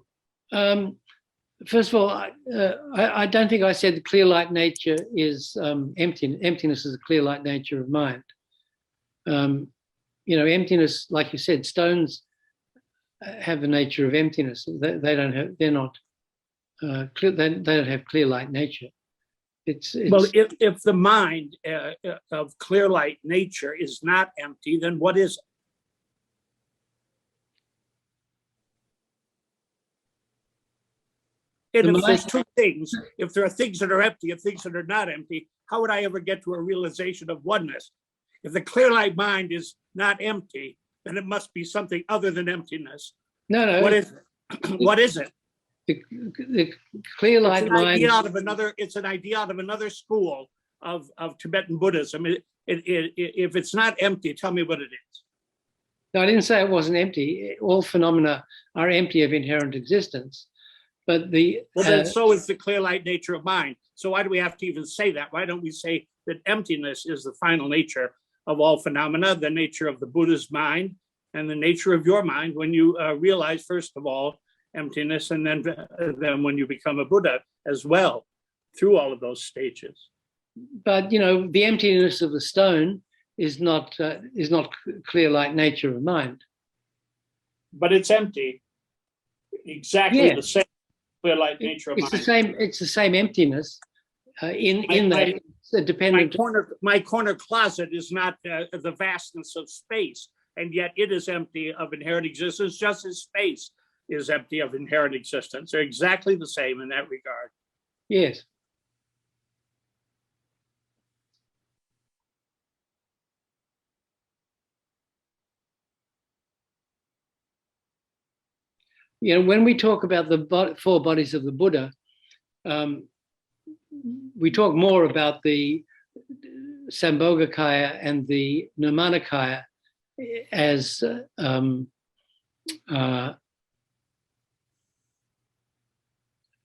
first of all, I don't think I said the clear light nature is emptiness is a clear light nature of mind. Emptiness, like you said, stones have the nature of emptiness. They don't have. They're not clear. They don't have clear light nature. It's well, if the mind of clear light nature is not empty, then what is it? And if there's two things, if there are things that are empty and things that are not empty, how would I ever get to a realization of oneness? If the clear light mind is not empty, then it must be something other than emptiness. No. What is it? What is it? The clear light mind. It's an idea out of another school of Tibetan Buddhism. If it's not empty, tell me what it is. No, I didn't say it wasn't empty. All phenomena are empty of inherent existence. But then so is the clear light nature of mind. So why do we have to even say that? Why don't we say that emptiness is the final nature of all phenomena, the nature of the Buddha's mind, and the nature of your mind when you realize, first of all, emptiness, and then when you become a Buddha as well, through all of those stages. But the emptiness of the stone is not clear light nature of mind. But it's empty. Exactly the same clear light nature of mind. It's the same emptiness. In that it's a dependent. My corner closet is not the vastness of space, and yet it is empty of inherent existence, just as space is empty of inherent existence. They're exactly the same in that regard. Yes. When we talk about the four bodies of the Buddha, we talk more about the Sambhogakaya and the Nirmanakaya as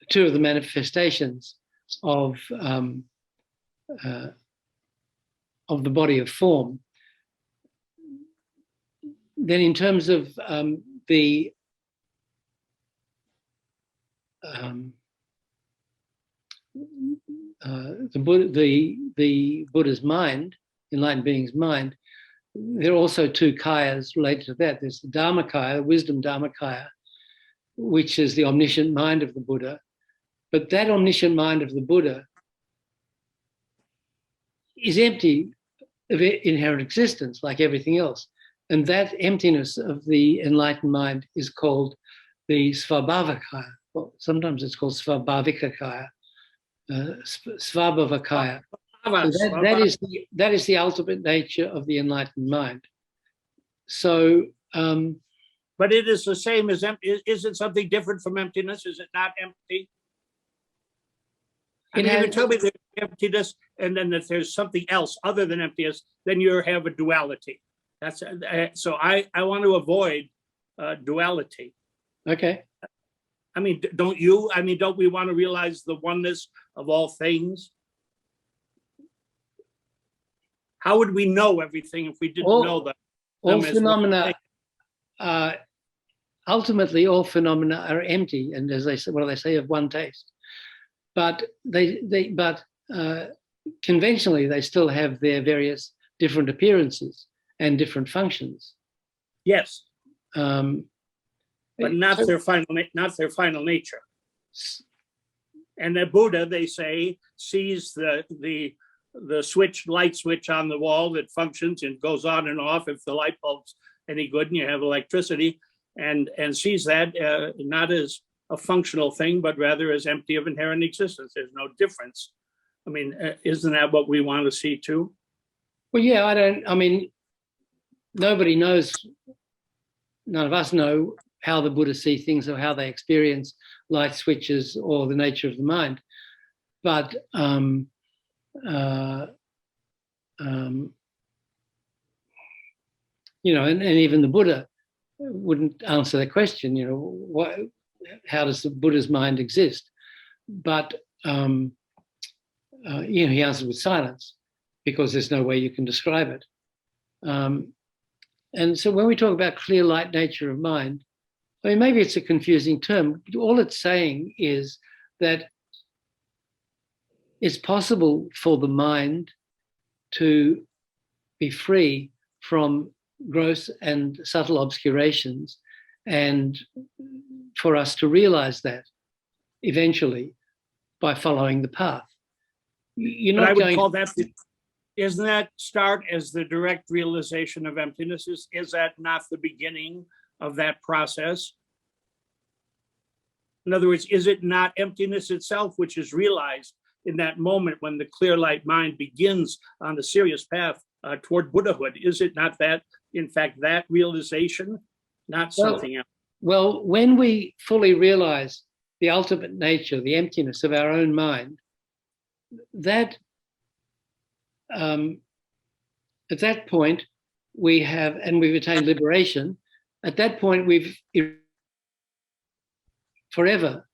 two of the manifestations of the body of form, then in terms of the Buddha's mind, enlightened being's mind, there are also two kayas related to that. There's the Dharmakaya, the wisdom Dharmakaya, which is the omniscient mind of the Buddha. But that omniscient mind of the Buddha is empty of inherent existence, like everything else. And that emptiness of the enlightened mind is called the Svabhavakaya. Well, sometimes it's called Svabhavikakaya, Svabhavakaya. So that is the ultimate nature of the enlightened mind. So, but it is the same as empty. Is it something different from emptiness? Is it not empty? I mean, if you tell me there's emptiness and then that there's something else other than emptiness, then you have a duality. That's so. I want to avoid duality. Okay. I mean, don't you? I mean, don't we want to realize the oneness of all things? How would we know everything if we didn't know that? All phenomena, ultimately, all phenomena are empty, and as they say, what do they say, of one taste? But conventionally, they still have their various different appearances and different functions. Yes, but not their final nature. And the Buddha, they say, sees the light switch on the wall that functions and goes on and off if the light bulb's any good and you have electricity, and sees that not as a functional thing, but rather as empty of inherent existence. There's no difference. I mean, isn't that what we want to see too? Well, yeah, nobody knows, none of us know how the Buddha see things or how they experience light switches or the nature of the mind. But and even the Buddha wouldn't answer that question. How does the Buddha's mind exist? But he answered with silence, because there's no way you can describe it. And so when we talk about clear light nature of mind, I mean, maybe it's a confusing term. All it's saying is that it's possible for the mind to be free from gross and subtle obscurations, and for us to realize that eventually by following the path. You're not going. Call that. Isn't that start as the direct realization of emptiness? Is that not the beginning of that process? In other words, is it not emptiness itself which is realized in that moment when the clear light mind begins on the serious path toward Buddhahood? Is it not that, in fact, that realization, not something else? Well, when we fully realize the ultimate nature, the emptiness of our own mind, that at that point we've attained liberation. At that point, we've forever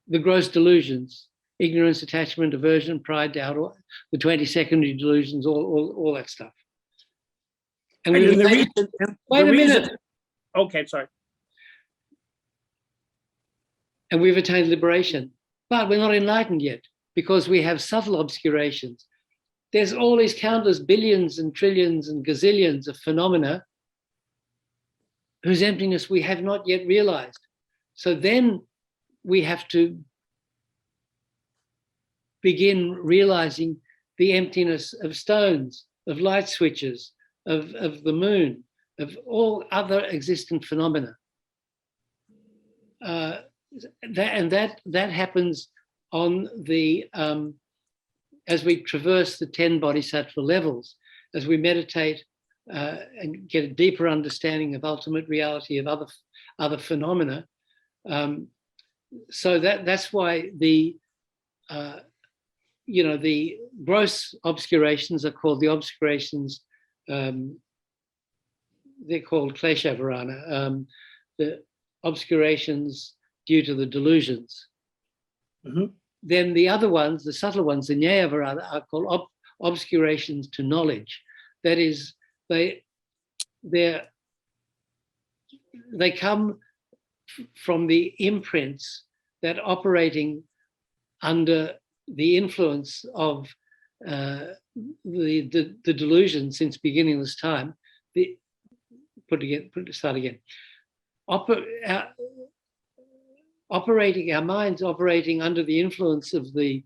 the gross delusions, ignorance, attachment, aversion, pride, doubt, the 20 secondary delusions, all that stuff. And wait a minute. Okay, sorry. And we've attained liberation, but we're not enlightened yet, because we have subtle obscurations. There's all these countless billions and trillions and gazillions of phenomena whose emptiness we have not yet realized. So then we have to begin realizing the emptiness of stones, of light switches, of the moon, of all other existent phenomena. That happens on the as we traverse the 10 bodhisattva levels, as we meditate and get a deeper understanding of ultimate reality of other phenomena. So that's why the gross obscurations are called the obscurations, the they're called kleshavarana, the obscurations due to the delusions. Mhm. Then the other ones, the subtle ones, the Nyayavarana, are called obscurations to knowledge. That is, they come from the imprints that operating under the influence of the delusion since beginning of this time. Start again. Our minds operating under the influence of the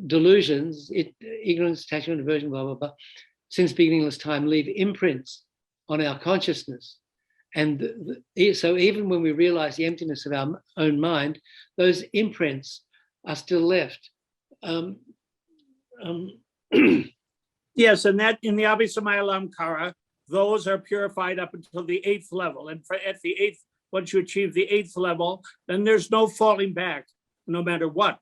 delusions, ignorance, attachment, aversion, blah, blah, blah, since beginning of this time, leave imprints on our consciousness. And so even when we realize the emptiness of our own mind, those imprints are still left. Yes, and that in the Abhisamayalankara, those are purified up until the 8th level. And at the 8th, once you achieve the 8th level, then there's no falling back, no matter what.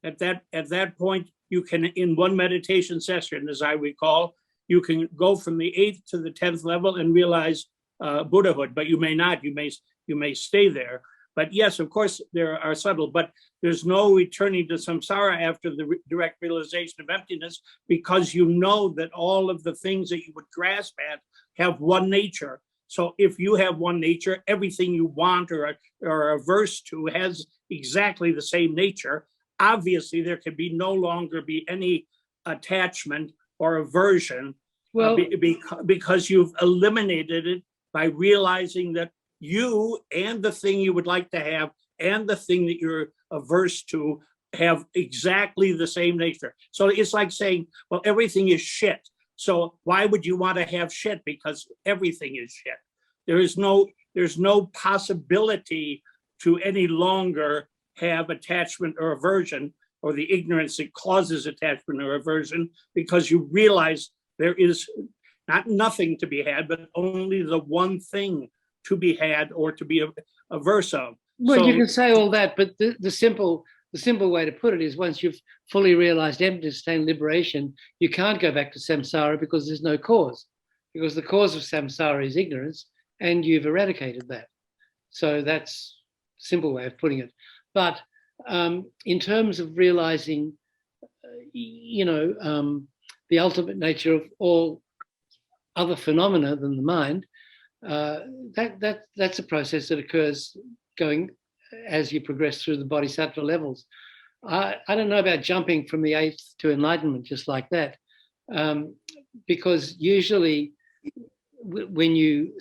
At that point, you can, in one meditation session, as I recall, you can go from the 8th to the 10th level and realize Buddhahood, but you may not. You may stay there. But yes, of course, there are subtle, but there's no returning to samsara after the direct realization of emptiness, because you know that all of the things that you would grasp at have one nature. So if you have one nature, everything you want or are averse to has exactly the same nature. Obviously, there can be no longer be any attachment or aversion, Well, because you've eliminated it by realizing that you and the thing you would like to have and the thing that you're averse to have exactly the same nature. So it's like saying, well, everything is shit. So why would you want to have shit? Because everything is shit. There's no possibility to any longer have attachment or aversion, or the ignorance that causes attachment or aversion, because you realize there is not nothing to be had, but only the one thing to be had or to be averse of. Well, so, you can say all that, but the simple way to put it is, once you've fully realized emptiness, attained liberation, you can't go back to samsara because there's no cause, because the cause of samsara is ignorance, and you've eradicated that. So that's a simple way of putting it. But in terms of realizing, the ultimate nature of all other phenomena than the mind, that's a process that occurs going as you progress through the bodhisattva levels. I don't know about jumping from the 8th to enlightenment just like that, because usually when you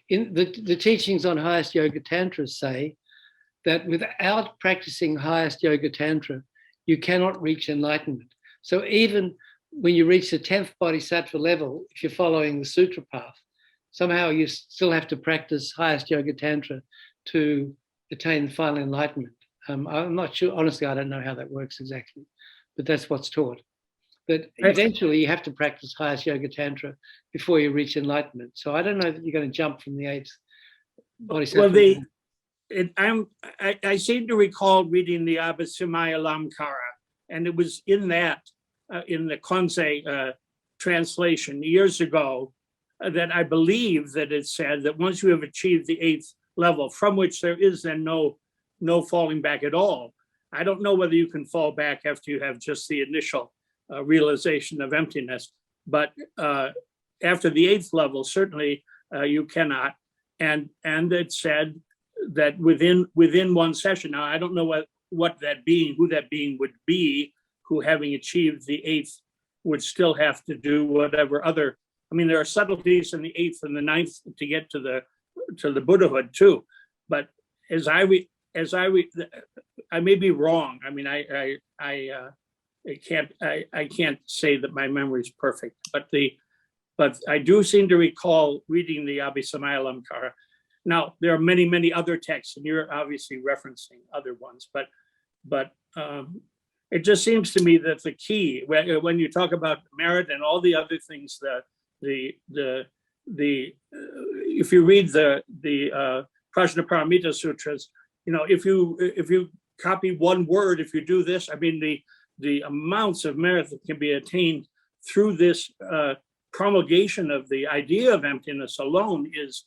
in the teachings on highest yoga tantra say that without practicing highest yoga tantra, you cannot reach enlightenment. So even when you reach the 10th bodhisattva level, if you're following the sutra path, somehow you still have to practice highest yoga tantra to attain final enlightenment. I'm not sure, honestly, I don't know how that works exactly, but that's what's taught. But eventually you have to practice highest yoga tantra before you reach enlightenment. So I don't know that you're going to jump from the 8th bodhisattva. Well, I seem to recall reading the Abhisamayalankara, and it was in that, in the Konsei translation years ago, that I believe that it said that once you have achieved the 8th level, from which there is then no falling back at all. I don't know whether you can fall back after you have just the initial realization of emptiness, but after the 8th level, certainly you cannot. And it said that within one session, now I don't know what that being, who that being would be, who having achieved the 8th would still have to do whatever other, I mean, there are subtleties in the 8th and the 9th to get to the Buddhahood too. But I may be wrong. I mean, I can't say that my memory is perfect, but I do seem to recall reading the Abhisamayalankara. Now, there are many, many other texts, and you're obviously referencing other ones, but it just seems to me that the key, when you talk about merit and all the other things, if you read the Prajnaparamita Sutras, if you copy one word, if you do this, I mean, the amounts of merit that can be attained through this promulgation of the idea of emptiness alone is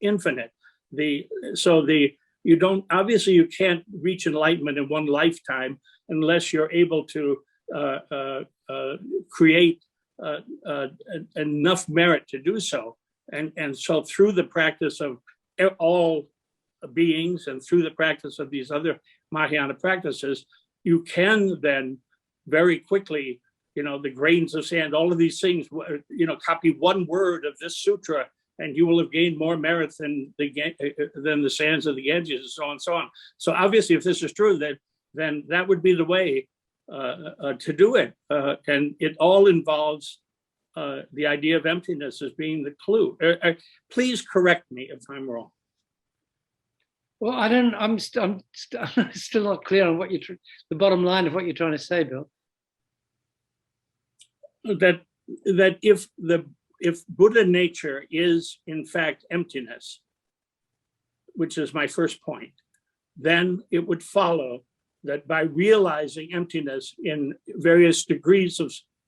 infinite. You don't, obviously you can't reach enlightenment in one lifetime unless you're able to create enough merit to do so. And so through the practice of all beings and through the practice of these other Mahayana practices, you can then very quickly, the grains of sand, all of these things, copy one word of this sutra, and you will have gained more merit than the sands of the Ganges, and so on and so on. So obviously, if this is true, then that would be the way to do it. And it all involves the idea of emptiness as being the clue. Please correct me if I'm wrong. Well, I'm still not clear on what the bottom line of what you're trying to say, Bill. That if Buddha nature is in fact emptiness, which is my first point, then it would follow that by realizing emptiness in various degrees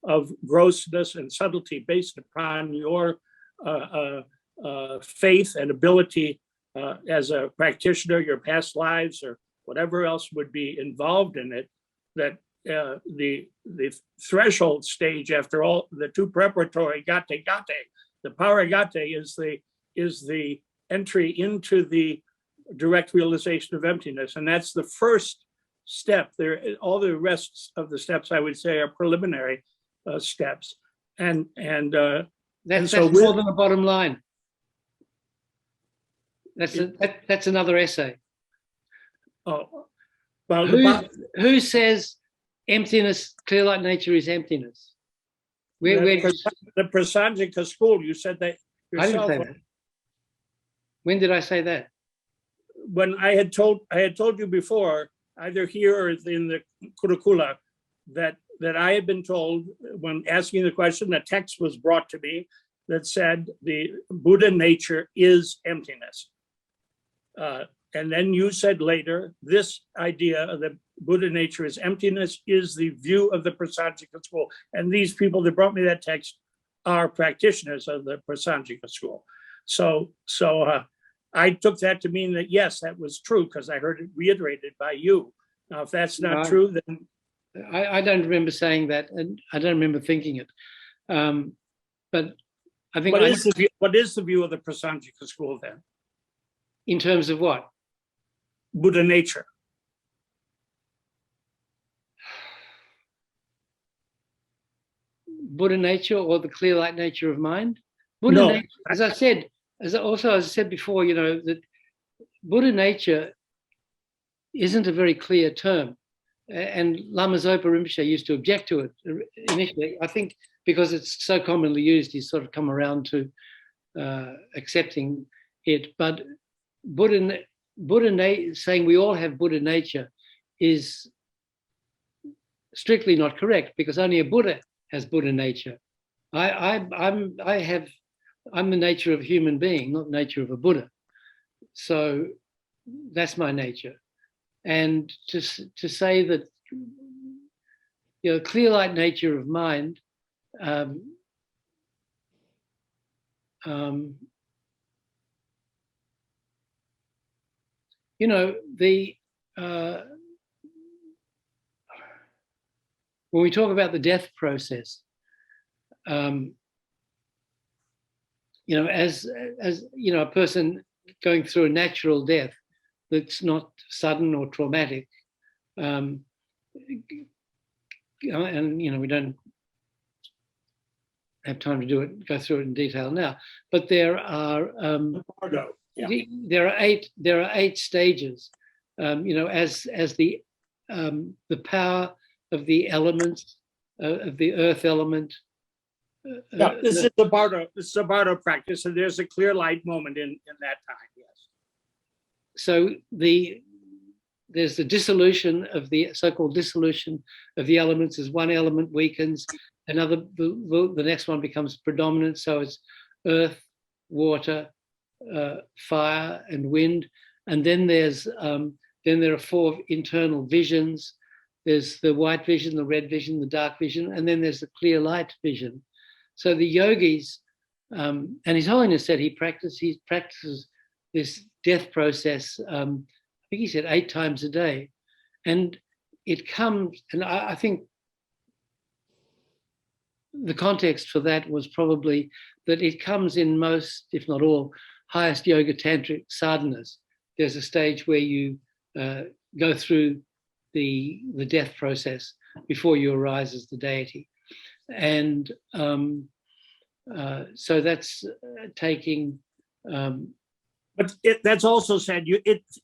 of grossness and subtlety based upon your faith and ability as a practitioner, your past lives, or whatever else would be involved in it, that the threshold stage after all the two preparatory gate, the paragate is the entry into the direct realization of emptiness, and that's the first step. There, all the rest of the steps I would say are preliminary steps, and that's so more than a bottom line. That's another essay. Oh, well, who says emptiness, clear light nature is emptiness? The Prasangika school, you said that yourself. I didn't say that. When did I say that? When I had told you before, either here or in the Kurukula, that I had been told when asking the question, a text was brought to me that said the Buddha nature is emptiness. And then you said later, this idea of the Buddha nature is emptiness is the view of the Prasangika school. And these people that brought me that text are practitioners of the Prasangika school. So I took that to mean that, yes, that was true because I heard it reiterated by you. Now, if that's not true, then... I don't remember saying that, and I don't remember thinking it. But I think... What is the view of the Prasangika school then? In terms of what? Buddha nature. Buddha nature or the clear light nature of mind? Buddha nature, as I said before, that Buddha nature isn't a very clear term. And Lama Zopa Rinpoche used to object to it initially. I think because it's so commonly used, he's sort of come around to accepting it. But saying we all have Buddha nature is strictly not correct, because only a Buddha has Buddha nature. I'm the nature of a human being, not the nature of a Buddha. So that's my nature. And to say that, clear light nature of mind, when we talk about the death process, as a person going through a natural death that's not sudden or traumatic, and we don't have time to go through it in detail now, but there are there are eight stages, as the power of the elements, of the earth element. This is the Bardo practice, and there's a clear light moment in that time. Yes. So there's the dissolution of the so-called dissolution of the elements. As one element weakens, the next one becomes predominant. So it's earth, water, fire, and wind. And then there are four internal visions, there's the white vision, the red vision, the dark vision, and then there's the clear light vision. So the yogis, and His Holiness said he practices this death process, I think he said 8 times a day. And it comes, and I think the context for that was probably that it comes in most, if not all, highest yoga tantric sadhanas. There's a stage where you go through the death process before you arise as the deity. And so that's taking... but that's also said,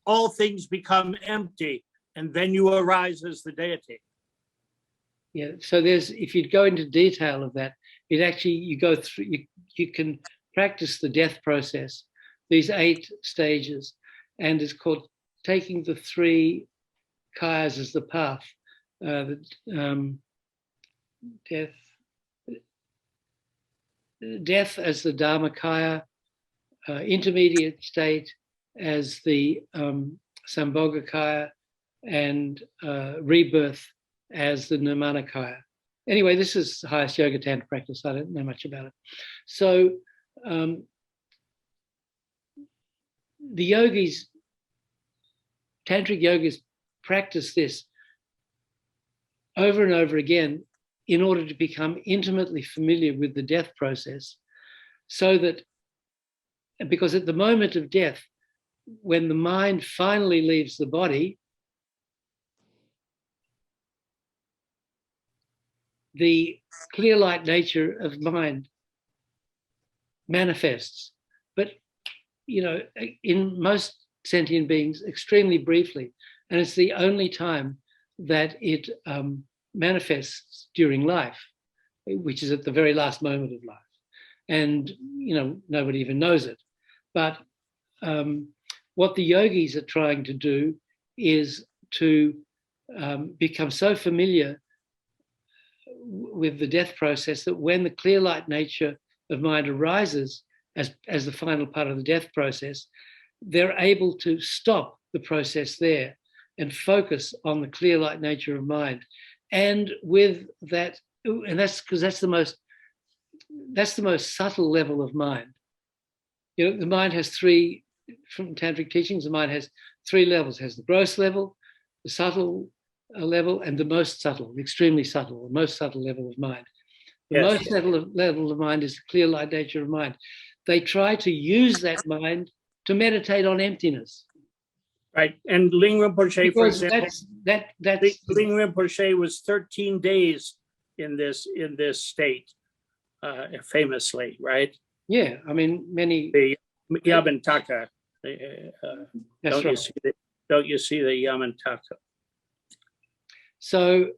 all things become empty, and then you arise as the deity. Yeah, so there's, if you go into detail of that, it actually, you go through, you can practice the death process, these 8 stages, and it's called taking the 3 kayas as the path. Death as the Dharmakaya, intermediate state as the Sambhogakaya, and rebirth as the Nirmanakaya. Anyway, this is highest yoga tantra practice. I don't know much about it. So the yogis, tantric yogis, practice this over and over again in order to become intimately familiar with the death process, so that, because at the moment of death, when the mind finally leaves the body, the clear light nature of mind manifests. But, you know, in most sentient beings, extremely briefly. And it's the only time that it manifests during life, which is at the very last moment of life. And, you know, nobody even knows it. But what the yogis are trying to do is to become so familiar with the death process that when the clear light nature of mind arises as the final part of the death process, they're able to stop the process there and focus on the clear light nature of mind. And with that, and that's because that's the most subtle level of mind. You know, the mind has 3, from tantric teachings, the mind has 3 levels. It has the gross level, the subtle level, and the most subtle, the extremely subtle, the most subtle level of mind. The most level of mind is the clear light nature of mind. They try to use that mind to meditate on emptiness. Right, and Ling Rinpoche, for Because example, Ling Rinpoche was 13 days in this state, famously, right? Yeah, I mean, many. The Yamantaka. That's right. Don't you see the Yamantaka? So,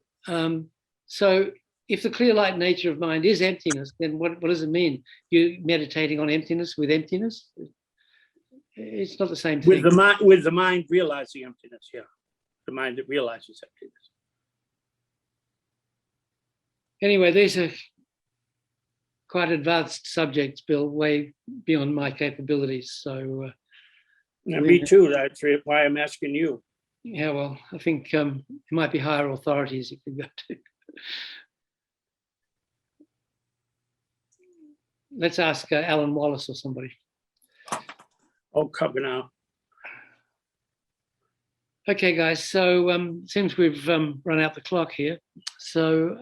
so if the clear light nature of mind is emptiness, then what does it mean? You're meditating on emptiness with emptiness? It's not the same thing. With the mind realizing emptiness, yeah. The mind that realizes emptiness. Anyway, these are quite advanced subjects, Bill, way beyond my capabilities. So, me too. That's why I'm asking you. Yeah, well, I think it might be higher authorities you could go to. Let's ask Alan Wallace or somebody. Oh, cover now. Okay, guys. So seems we've run out the clock here. So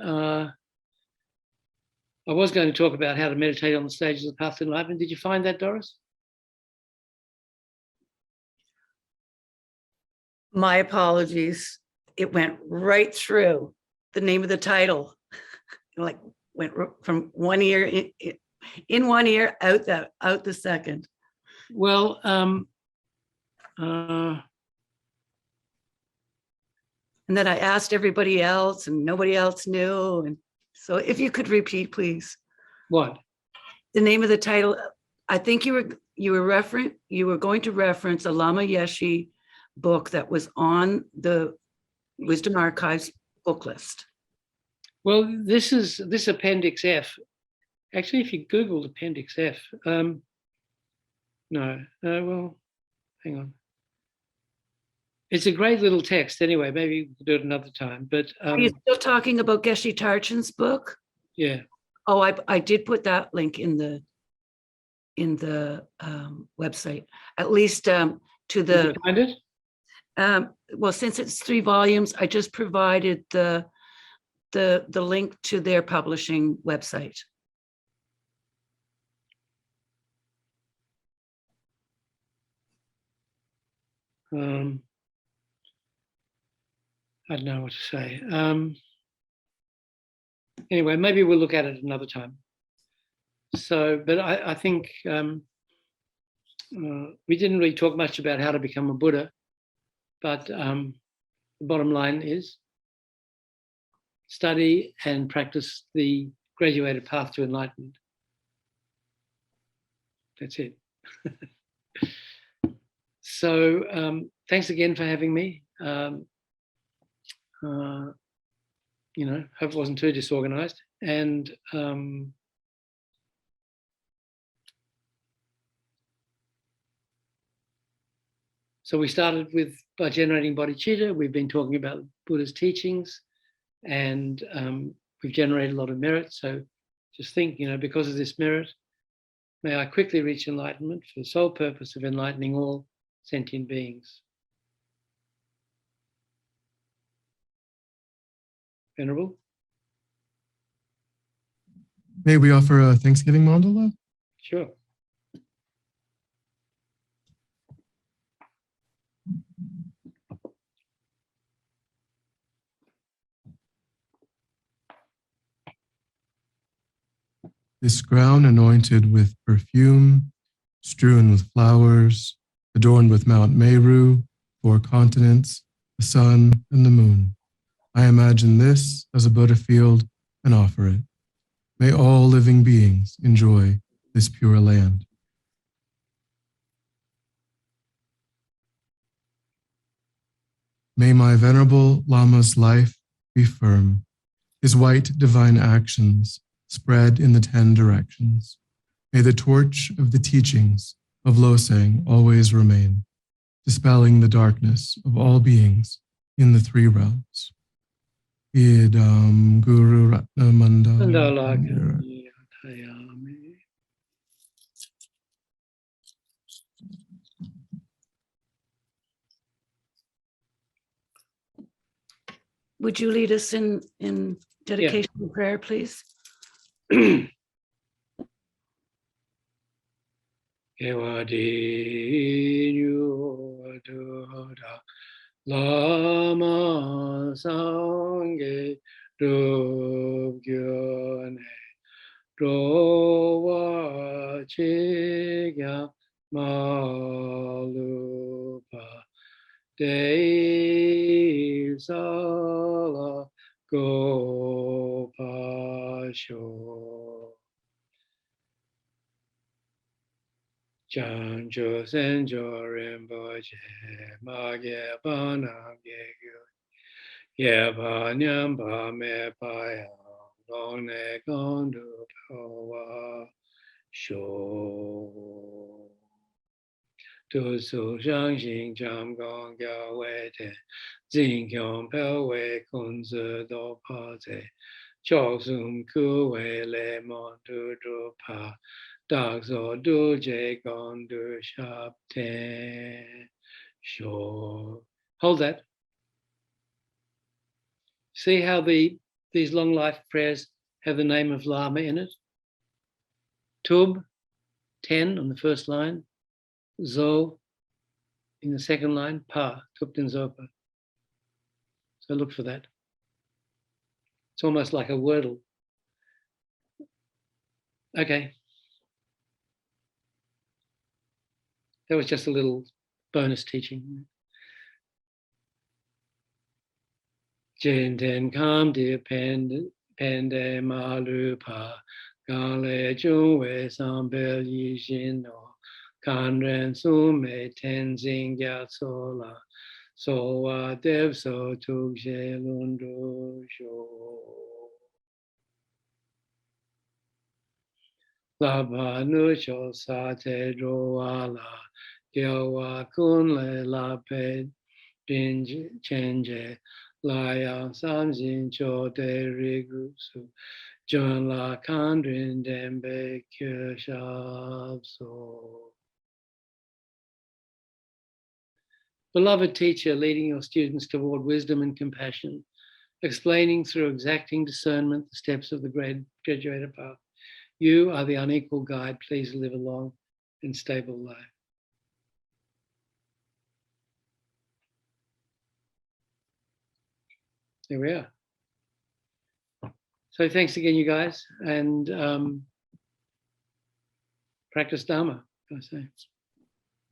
I was going to talk about how to meditate on the stages of the path to enlightenment. Did you find that, Doris? My apologies. It went right through the name of the title. Like went from one ear in one ear, out the second. Well, and then I asked everybody else and nobody else knew. And so if you could repeat, please. What? The name of the title. I think you were going to reference a Lama Yeshe book that was on the Wisdom Archives book list. Well, this Appendix F. Actually, if you Googled Appendix F, no, well, hang on. It's a great little text anyway. Maybe we could do it another time. But Are you still talking about Geshe Tarchin's book? yeah. Oh, I did put that link in the website, at least to Did the, you find it? well, since it's 3 volumes, I just provided the link to their publishing website. I don't know what to say. Anyway, maybe we'll look at it another time. So, but I think we didn't really talk much about how to become a Buddha, but the bottom line is study and practice the graduated path to enlightenment. That's it. So thanks again for having me. You know, hope it wasn't too disorganized. And so we started by generating bodhicitta. We've been talking about Buddha's teachings, and we've generated a lot of merit. So just think, you know, because of this merit, may I quickly reach enlightenment for the sole purpose of enlightening all sentient beings. Venerable? May we offer a Thanksgiving mandala? Sure. This ground anointed with perfume, strewn with flowers, adorned with Mount Meru, 4 continents, the sun and the moon. I imagine this as a Buddha field and offer it. May all living beings enjoy this pure land. May my venerable Lama's life be firm, his white divine actions spread in the 10 directions. May the torch of the teachings of Losang always remain, dispelling the darkness of all beings in the 3 realms. Idam Guru Ratna Mandala. Would you lead us in dedication and prayer, please? Lama Sangye Rugyone Rowa Chigya Malupa De Sala Gopasho Chanjo Senjo Rinpoche Magye Panam Gegyu Yeba Nyamba Me Paya Gongne Gondu Pawa Sho Tu Su Shang Xing Cham Gong Gya Wei Te Jing Kyong Pe Wei Kun Zi Do Pa Ze Chok Sum Ku Wei Le Mon Tu Du Pa Dak So Du Je Gong Du Shap Ten Sho. Hold that. See how these long life prayers have the name of Lama in it? Tub, 10 on the first line. Zo in the second line. Pa, Tupten Zopa. So look for that. It's almost like a wordle. Okay. That was just a little bonus teaching. Jinten kam de pende malupa gale jungwe sambel yishino kanren sume tenzing yatsola sowa dev so tukshe lundu sho laba nusho sate roala gyawa kunle lape change la yang san jin cho de rigu su John la kandrin dembe kyo shab so. Beloved teacher, leading your students toward wisdom and compassion, explaining through exacting discernment the steps of the graduated path. You are the unequal guide. Please live a long and stable life. There we are. So thanks again, you guys, and practice Dharma, I say.